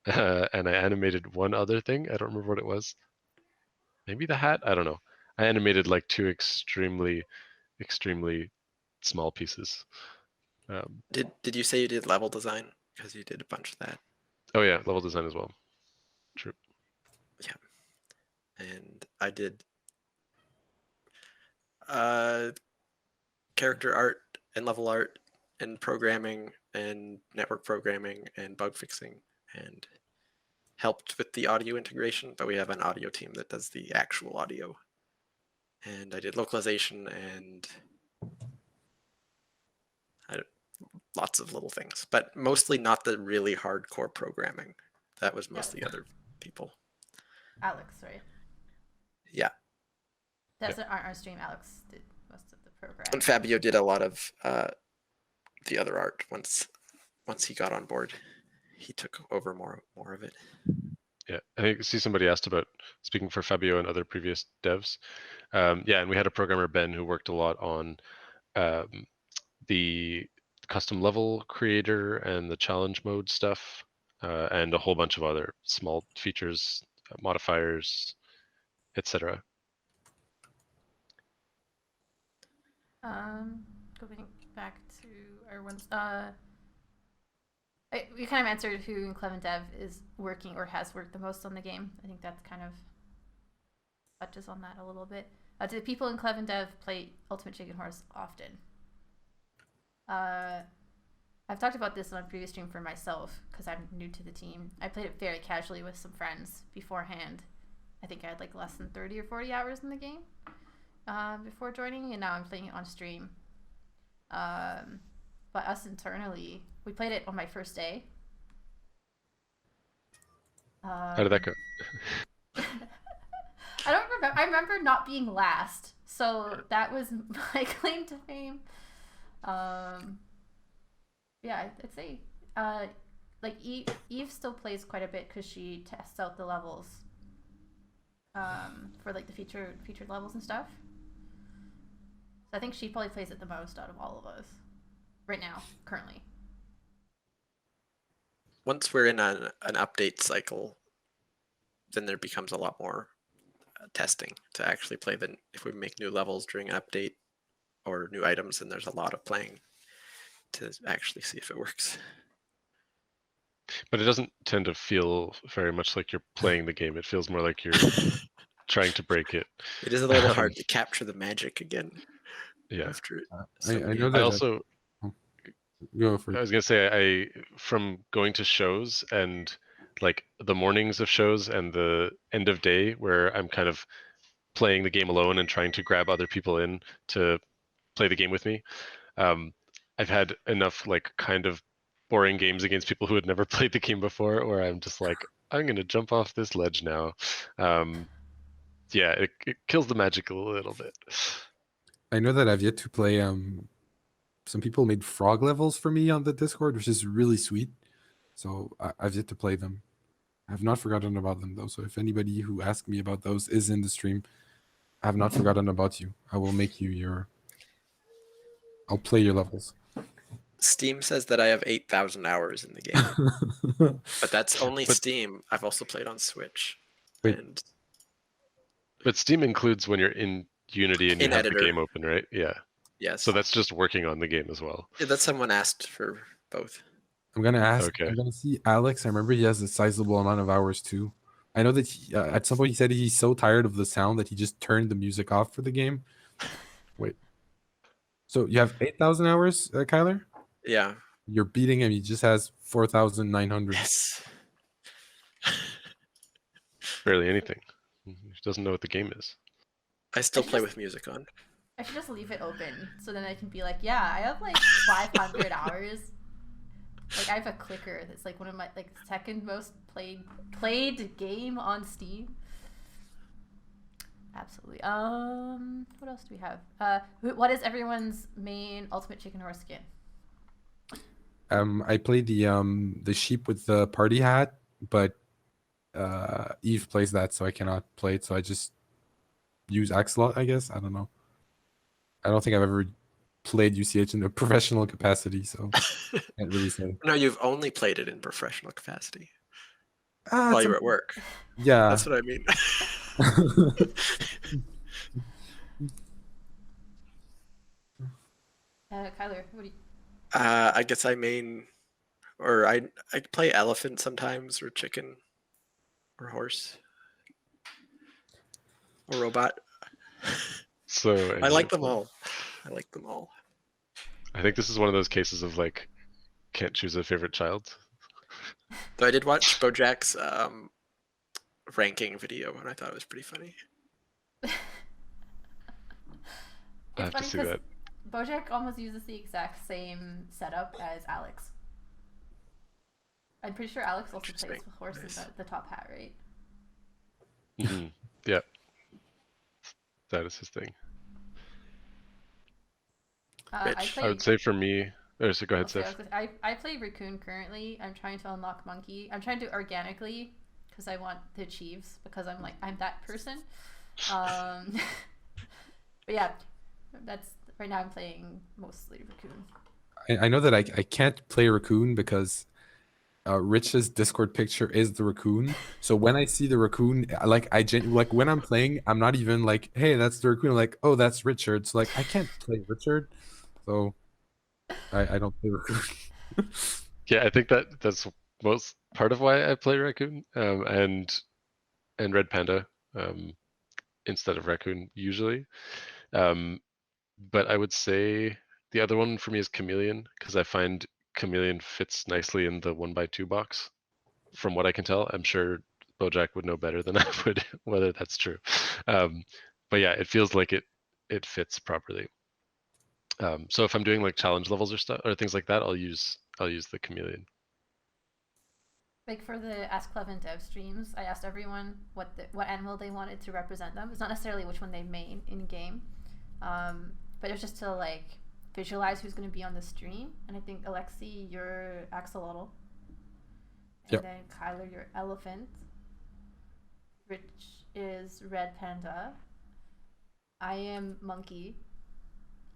and I animated one other thing. I don't remember what it was. Maybe the hat. I don't know. I animated like 2 extremely small pieces. Did you say you did level design? Because you did a bunch of that. Oh yeah, level design as well. True. Yeah. And I did character art and level art and programming and network programming and bug fixing and helped with the audio integration, but we have an audio team that does the actual audio. And I did localization and lots of little things, but mostly not the really hardcore programming. That was mostly other people. Alex, right? Yeah. That's our stream. Alex did most of the program. And Fabio did a lot of the other art once he got on board. He took over more of it. Yeah, I see somebody asked about speaking for Fabio and other previous devs. Yeah, and we had a programmer, Ben, who worked a lot on the custom level creator and the challenge mode stuff, and a whole bunch of other small features, modifiers, etc. Going back to our ones. We kind of answered who in ClevEndeav is working or has worked the most on the game. I think that's kind of touches on that a little bit. Do people in ClevEndeav play Ultimate Chicken Horse often? I've talked about this on a previous stream for myself because I'm new to the team. I played it very casually with some friends beforehand. I think I had like less than 30 or 40 hours in the game before joining, and now I'm playing it on stream. But us internally, we played it on my first day. How did that go? I don't remember. I remember not being last, so that was my claim to fame. Yeah, I'd say like Eve still plays quite a bit because she tests out the levels for like the featured levels and stuff. So I think she probably plays it the most out of all of us right now, currently. Once we're in an update cycle, then there becomes a lot more testing to actually play. Then if we make new levels during an update or new items, then there's a lot of playing to actually see if it works. But it doesn't tend to feel very much like you're playing the game. It feels more like you're trying to break it. It is a little hard to capture the magic again. Yeah. After it. I know that. I also Go for it. I was gonna say I from going to shows and like the mornings of shows and the end of day where I'm kind of playing the game alone and trying to grab other people in to play the game with me. I've had enough like kind of boring games against people who had never played the game before, where I'm just like, I'm gonna jump off this ledge now. Yeah, it kills the magic a little bit. I know that I've yet to play. Some people made frog levels for me on the Discord, which is really sweet. So I've yet to play them. I have not forgotten about them though. So if anybody who asked me about those is in the stream, I have not forgotten about you. I will make you your. I'll play your levels. Steam says that I have 8,000 hours in the game, but that's only Steam. I've also played on Switch. Wait. But Steam includes when you're in Unity and you have the game open, right? Yeah. Yes. So that's just working on the game as well. Yeah, that's someone asked for both. I'm gonna ask. Okay. I'm gonna see Alex. I remember he has a sizable amount of hours too. I know that at some point he said he's so tired of the sound that he just turned the music off for the game. Wait. So you have 8,000 hours, Kyler? Yeah. You're beating him. He just has 4,900. Yes. Barely anything. He doesn't know what the game is. I still play with music on. I should just leave it open so then I can be like, yeah, I have like 500 hours. Like I have a clicker that's like one of my like second most played game on Steam. Absolutely. What else do we have? What is everyone's main Ultimate Chicken Horse skin? I played the sheep with the party hat, but Eve plays that, so I cannot play it. So I just use Axolot, I guess. I don't know. I don't think I've ever played UCH in a professional capacity, so can't really say. No, you've only played it in professional capacity while you were at work. Yeah, that's what I mean. Kyler, what do you? I guess I play elephant sometimes, or chicken, or horse, or robot. So I like them all. I think this is one of those cases of like can't choose a favorite child. So I did watch BoJack's ranking video, and I thought it was pretty funny. I have to see that. BoJack almost uses the exact same setup as Alex. I'm pretty sure Alex also plays with horse in the top hat, right? Yeah, that is his thing. Rich. I would say for me. Oh, so go ahead, Okay, Seth. I play Raccoon currently. I'm trying to unlock Monkey. I'm trying to do it organically because I want the achieves because I'm that person. But yeah, that's right now. I'm playing mostly Raccoon. I know that I can't play Raccoon because Rich's Discord picture is the raccoon. So when I see the raccoon, like when I'm playing, I'm not even like, hey, that's the raccoon. I'm like, oh, that's Richard. So like I can't play Richard. So I don't play raccoon. Yeah, I think that's most part of why I play Raccoon and Red Panda instead of Raccoon usually. But I would say the other one for me is Chameleon because I find Chameleon fits nicely in the 1x2 box. From what I can tell, I'm sure Bojack would know better than I would whether that's true. But yeah, it feels like it fits properly. So if I'm doing like challenge levels or stuff or things like that, I'll use the Chameleon. Like for the AskClevEndeav streams, I asked everyone what animal they wanted to represent them. It's not necessarily which one they main in game, but it was just to like visualize who's going to be on the stream. And I think Alexi, you're axolotl, and Yep. then Kyler, you're elephant. Rich is red panda. I am monkey.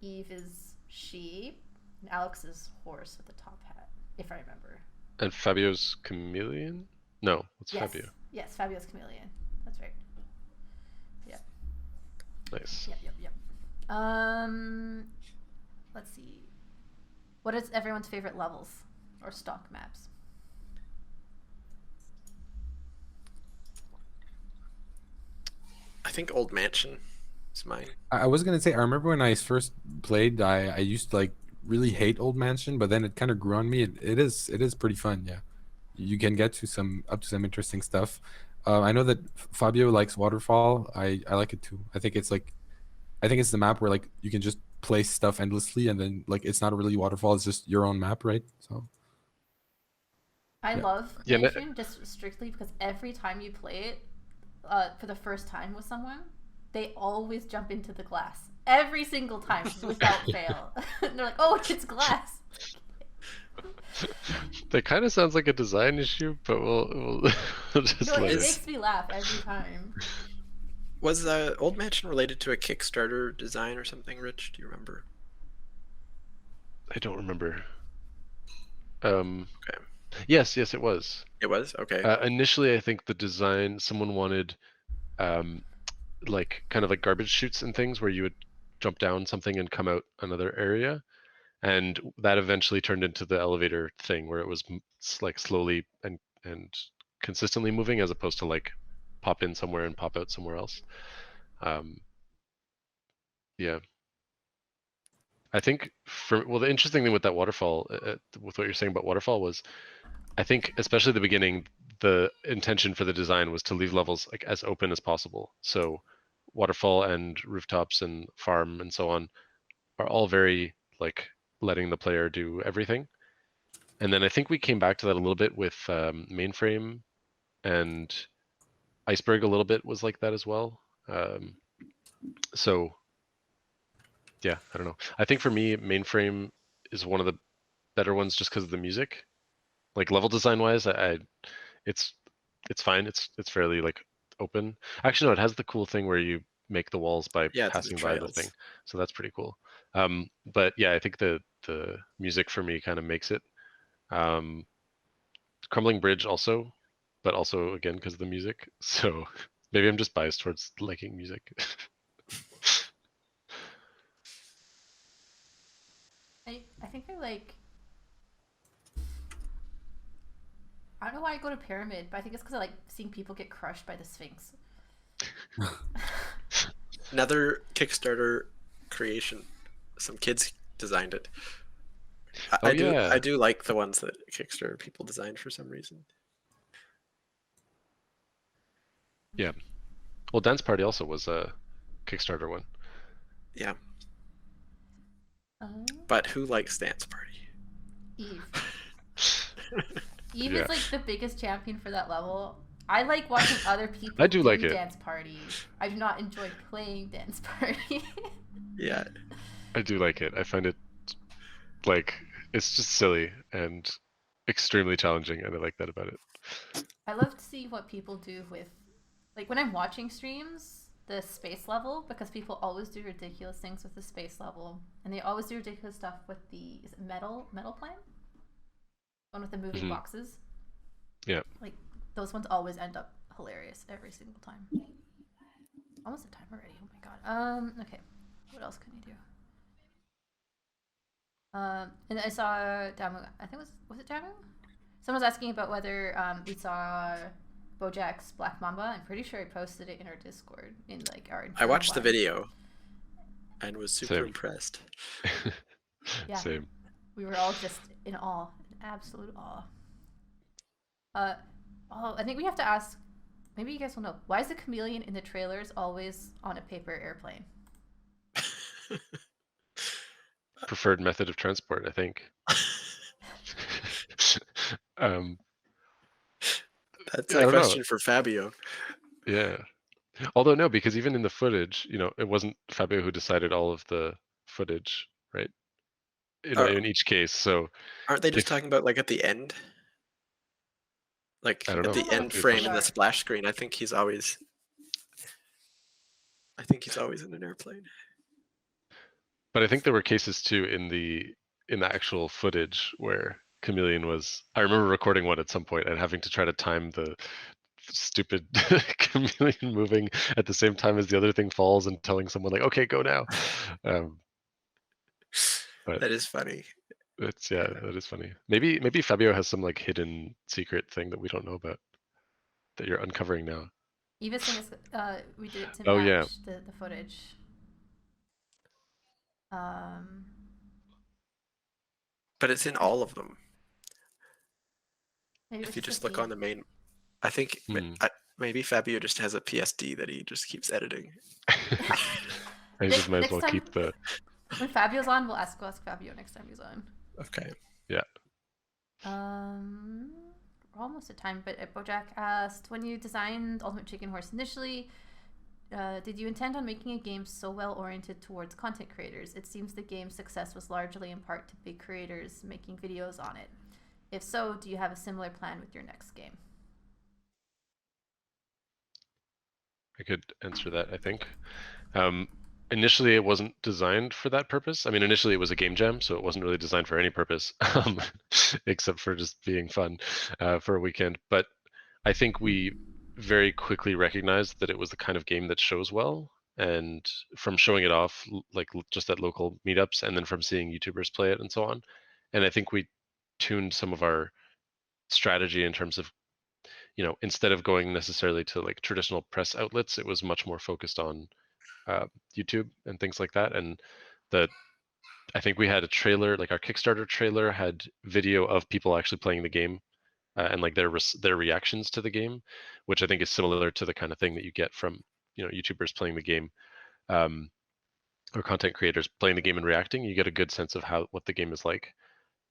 Eve is sheep, and Alex is horse with the top hat, if I remember. And Fabio's Chameleon? No, what's Yes. Fabio? Yes, Fabio's Chameleon. That's right. Yep. Nice. Yep. Let's see. What is everyone's favorite levels or stock maps? I think Old Mansion is mine. I was gonna say I remember when I first played, I used to like really hate Old Mansion, but then it kind of grew on me. It is pretty fun. Yeah, you can get to some interesting stuff. I know that Fabio likes Waterfall. I like it too. I think it's the map where like you can just place stuff endlessly, and then like it's not really Waterfall. It's just your own map, right? So I Yeah. love Yeah, Mansion just strictly because every time you play it for the first time with someone, they always jump into the glass. Every single time without fail. And they're like, oh, it's glass. That kind of sounds like a design issue, but we'll just No, let it it. makes me laugh every time. Was Old Mansion related to a Kickstarter design or something, Rich? Do you remember? I don't remember. Okay. Yes, it was. It was? Okay. Initially, I think the design someone wanted, like kind of like garbage chutes and things where you would jump down something and come out another area, and that eventually turned into the elevator thing where it was like slowly and consistently moving as opposed to like pop in somewhere and pop out somewhere else. Yeah. I think the interesting thing with that waterfall, with what you're saying about waterfall was, I think especially the beginning, the intention for the design was to leave levels like as open as possible. So waterfall and rooftops and farm and so on are all very like letting the player do everything. And then I think we came back to that a little bit with mainframe, and iceberg a little bit was like that as well. So yeah, I don't know. I think for me, mainframe is one of the better ones just because of the music. Like level design wise, it's fine. It's fairly like open. Actually, no, it has the cool thing where you make the walls by Yeah, it's the passing by the trails. thing, so that's pretty cool. But yeah, I think the music for me kind of makes it. Crumbling Bridge also, but also again because of the music. So maybe I'm just biased towards liking music. I think I like. I don't know why I go to Pyramid, but I think it's because I like seeing people get crushed by the Sphinx. Another Kickstarter creation. Some kids designed it. I do like the ones that Kickstarter people designed for some reason. Yeah. Well, Dance Party also was a Kickstarter one. Yeah. But who likes Dance Party? Eve. Eve Yeah. is like the biggest champion for that level. I like watching other people I do like it. dance party. I do not enjoy playing dance party. Yeah. I do like it. I find it like it's just silly and extremely challenging, and I like that about it. I love to see what people do with, like, when I'm watching streams, the space level, because people always do ridiculous things with the space level, and they always do ridiculous stuff with the, is it metal plane? One with the moving Mhm. boxes. Yeah. Like, those ones always end up hilarious every single time. Almost a time already. Oh my god. Okay. What else can you do? And I saw Damu. I think was it Damu? Someone was asking about whether we saw BoJack's Black Mamba. I'm pretty sure I posted it in our Discord in like our. I watched the one. video and was super Same. impressed. Yeah. Same. We were all just in awe, in absolute awe. I think we have to ask. Maybe you guys will know, why is the chameleon in the trailers always on a paper airplane? Preferred method of transport, I think. That's I a don't know. question for Fabio. Yeah. Although no, because even in the footage, it wasn't Fabio who decided all of the footage, right? In each case. So Aren't they just if talking about like at the end? Like I don't at know. the end Good frame question. in the splash screen, I think he's always in an airplane. But I think there were cases too in the actual footage where Chameleon was. I remember recording one at some point and having to try to time the stupid chameleon moving at the same time as the other thing falls and telling someone like, "Okay, go now." But That is funny. that is funny. Maybe Fabio has some like hidden secret thing that we don't know about that you're uncovering now. Eva saying we did it to Oh, match yeah. the footage. But it's in all of them. Maybe If you just look on the main, I think Hmm. maybe Fabio just has a PSD that he just keeps editing. I just might as Next well time- keep the. When Fabio's on, we'll ask Fabio next time he's on. Okay. We're almost at time, but BoJack asked, when you designed Ultimate Chicken Horse initially, did you intend on making a game so well oriented towards content creators? It seems the game's success was largely in part to big creators making videos on it. If so, do you have a similar plan with your next game? I could answer that, I think. Initially, it wasn't designed for that purpose. I mean, initially it was a game jam, so it wasn't really designed for any purpose, except for just being fun for a weekend. But I think we very quickly recognized that it was the kind of game that shows well. And from showing it off, like just at local meetups, and then from seeing YouTubers play it and so on. And I think we tuned some of our strategy in terms of, instead of going necessarily to like traditional press outlets, it was much more focused on YouTube and things like that. And I think we had a trailer, like our Kickstarter trailer had video of people actually playing the game and like their reactions to the game, which I think is similar to the kind of thing that you get from YouTubers playing the game or content creators playing the game and reacting. You get a good sense of what the game is like.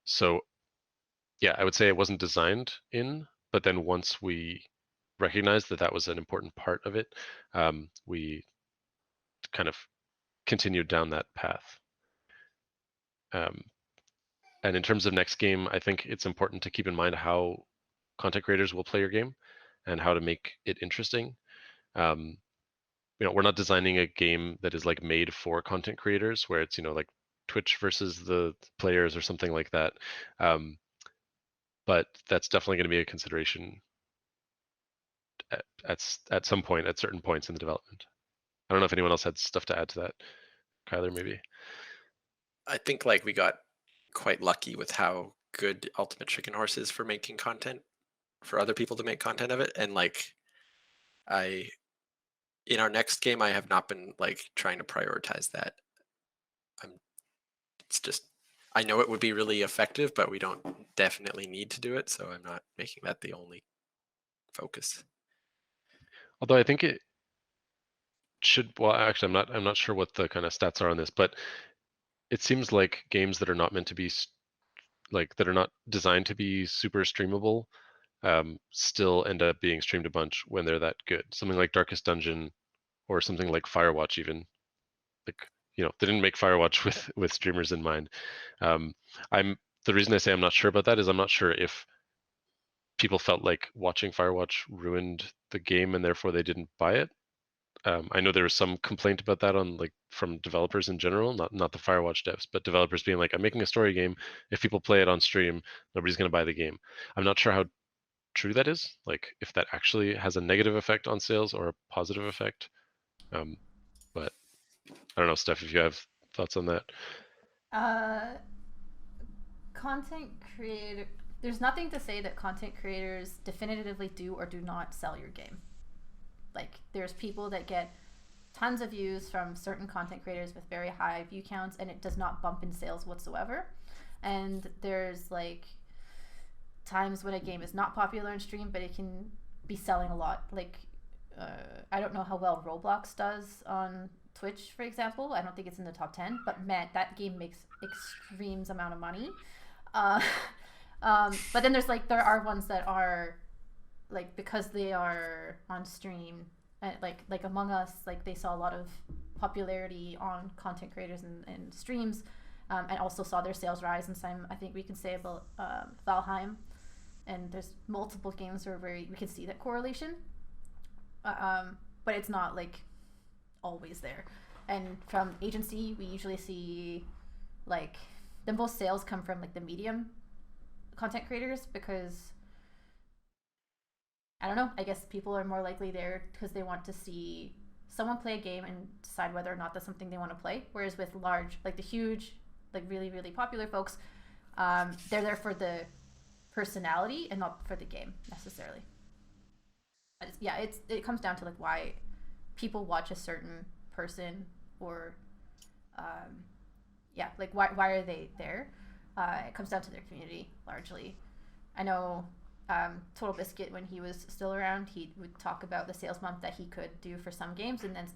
So yeah, I would say it wasn't designed in, but then once we recognized that was an important part of it, we kind of continued down that path. And in terms of next game, I think it's important to keep in mind how content creators will play your game and how to make it interesting. We're not designing a game that is like made for content creators where it's like Twitch versus the players or something like that. But that's definitely going to be a consideration at some point, at certain points in the development. I don't know if anyone else had stuff to add to that. Kyler, maybe. I think like we got quite lucky with how good Ultimate Chicken Horse is for making content for other people to make content of it. And like in our next game, I have not been like trying to prioritize that. It's just, I know it would be really effective, but we don't definitely need to do it. So I'm not making that the only focus. Although I think it should, well, actually, I'm not sure what the kind of stats are on this, but it seems like games that are not meant to be that are not designed to be super streamable still end up being streamed a bunch when they're that good. Something like Darkest Dungeon or something like Firewatch even. Like, they didn't make Firewatch with streamers in mind. The reason I say I'm not sure about that is I'm not sure if people felt like watching Firewatch ruined the game and therefore they didn't buy it. I know there was some complaint about that from developers in general, not the Firewatch devs, but developers being like, I'm making a story game. If people play it on stream, nobody's going to buy the game. I'm not sure how true that is, like if that actually has a negative effect on sales or a positive effect. But I don't know, Steph, if you have thoughts on that. Content creator. There's nothing to say that content creators definitively do or do not sell your game. Like, there's people that get tons of views from certain content creators with very high view counts, and it does not bump in sales whatsoever. And there's like times when a game is not popular in stream, but it can be selling a lot. Like, I don't know how well Roblox does on Twitch, for example. I don't think it's in the top 10, but man, that game makes extremes amount of money. But then there are ones that are like, because they are on stream, like Among Us, like they saw a lot of popularity on content creators and streams, and also saw their sales rise. And same, I think we can say about Valheim, and there's multiple games where we can see that correlation, but it's not like always there. And from agency, we usually see like the most sales come from like the medium content creators, because I don't know, I guess people are more likely there because they want to see someone play a game and decide whether or not that's something they want to play. Whereas with large, like the huge, like really, really popular folks, they're there for the personality and not for the game necessarily. But it comes down to like why people watch a certain person, or like why are they there? It comes down to their community largely. I know Total Biscuit, when he was still around, he would talk about the sales bump that he could do for some games, and then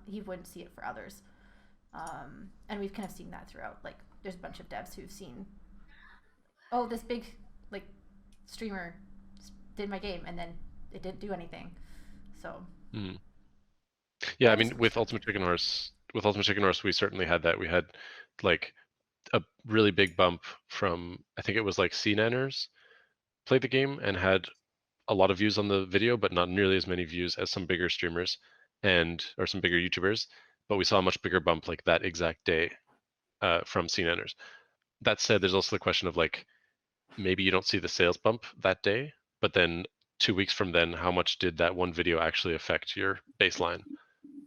he wouldn't see it for others. And we've kind of seen that throughout. Like, there's a bunch of devs who've seen, oh, this big like streamer did my game, and then it didn't do anything. So. Yeah, I mean, with Ultimate Chicken Horse, we certainly had that. We had like a really big bump from, I think it was like CNanners played the game and had a lot of views on the video, but not nearly as many views as some bigger streamers or some bigger YouTubers. But we saw a much bigger bump like that exact day from CNanners. That said, there's also the question of like, maybe you don't see the sales bump that day, but then 2 weeks from then, how much did that one video actually affect your baseline?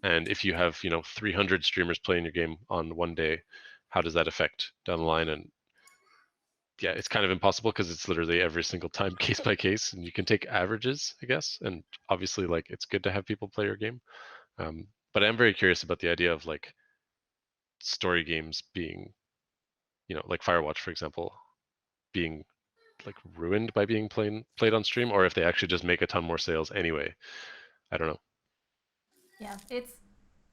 And if you have 300 streamers playing your game on one day, how does that affect down the line? And yeah, it's kind of impossible because it's literally every single time case by case, and you can take averages, I guess. And obviously, like, it's good to have people play your game. But I'm very curious about the idea of like story games being, like Firewatch, for example, being like ruined by being played on stream, or if they actually just make a ton more sales anyway. I don't know. Yeah,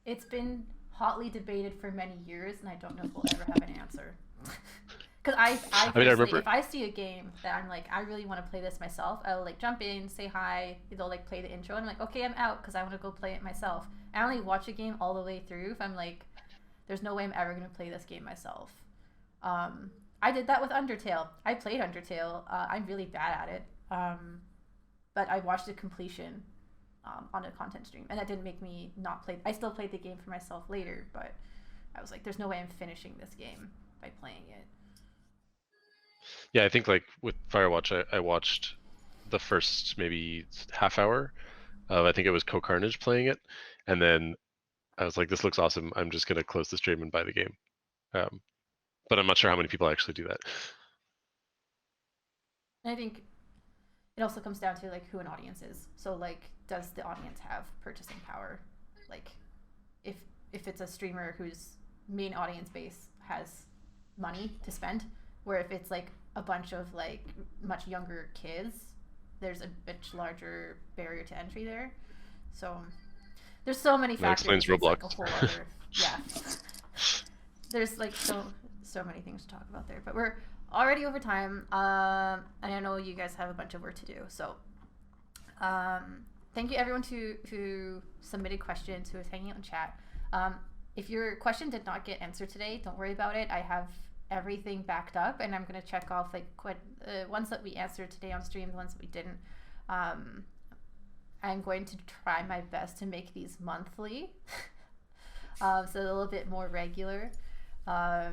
it's been hotly debated for many years, and I don't know if we'll ever have an answer. Because I remember, if I see a game that I'm like, I really want to play this myself, I'll like jump in, say hi, they'll like play the intro, and I'm like, okay, I'm out because I want to go play it myself. I only watch a game all the way through if I'm like, there's no way I'm ever going to play this game myself. I did that with Undertale. I played Undertale. I'm really bad at it, but I watched the completion on a content stream, and that didn't make me not play. I still played the game for myself later, but I was like, there's no way I'm finishing this game by playing it. Yeah, I think like with Firewatch, I watched the first maybe half hour. I think it was Co-Carnage playing it, and then I was like, this looks awesome. I'm just going to close the stream and buy the game. But I'm not sure how many people actually do that. And I think it also comes down to like who an audience is. So like, does the audience have purchasing power? Like, if it's a streamer whose main audience base has money to spend, where if it's like a bunch of like much younger kids, there's a much larger barrier to entry there. So there's so many factors. That explains Roblox. Like a whole other, yeah. There's like so many things to talk about there, but we're already over time. And I know you guys have a bunch of work to do. So thank you everyone who submitted questions, who was hanging out in chat. If your question did not get answered today, don't worry about it. I have everything backed up, and I'm going to check off like ones that we answered today on stream, the ones that we didn't. I'm going to try my best to make these monthly, so a little bit more regular. But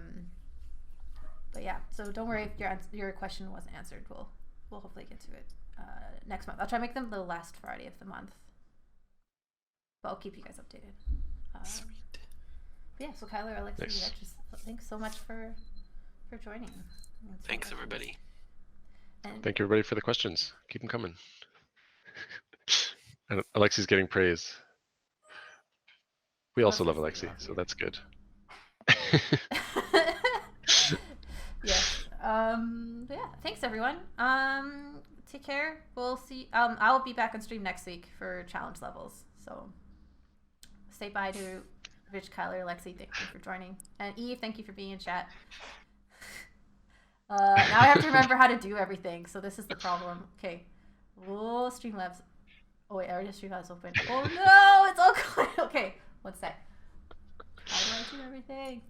yeah, so don't worry if your question wasn't answered. We'll hopefully get to it next month. I'll try to make them the last Friday of the month, but I'll keep you guys updated. Sweet. But yeah, so Kyler, Alexi, Nice. just thanks so much for joining. Thanks, everybody. And Thank you, everybody, for the questions. Keep them coming. And Alexi's getting praise. We also love Alexis, we Alexi, love so you. that's good. yes. But yeah, thanks everyone. Take care. We'll see. I will be back on stream next week for challenge levels. So say bye to Rich, Kyler, Alexi. Thank you for joining, and Eve. Thank you for being in chat. Now I have to remember how to do everything. So this is the problem. Okay. Oh, Streamlabs. Oh wait, I already have Streamlabs open. Oh no, it's all gone. Okay, one sec. How do I do everything?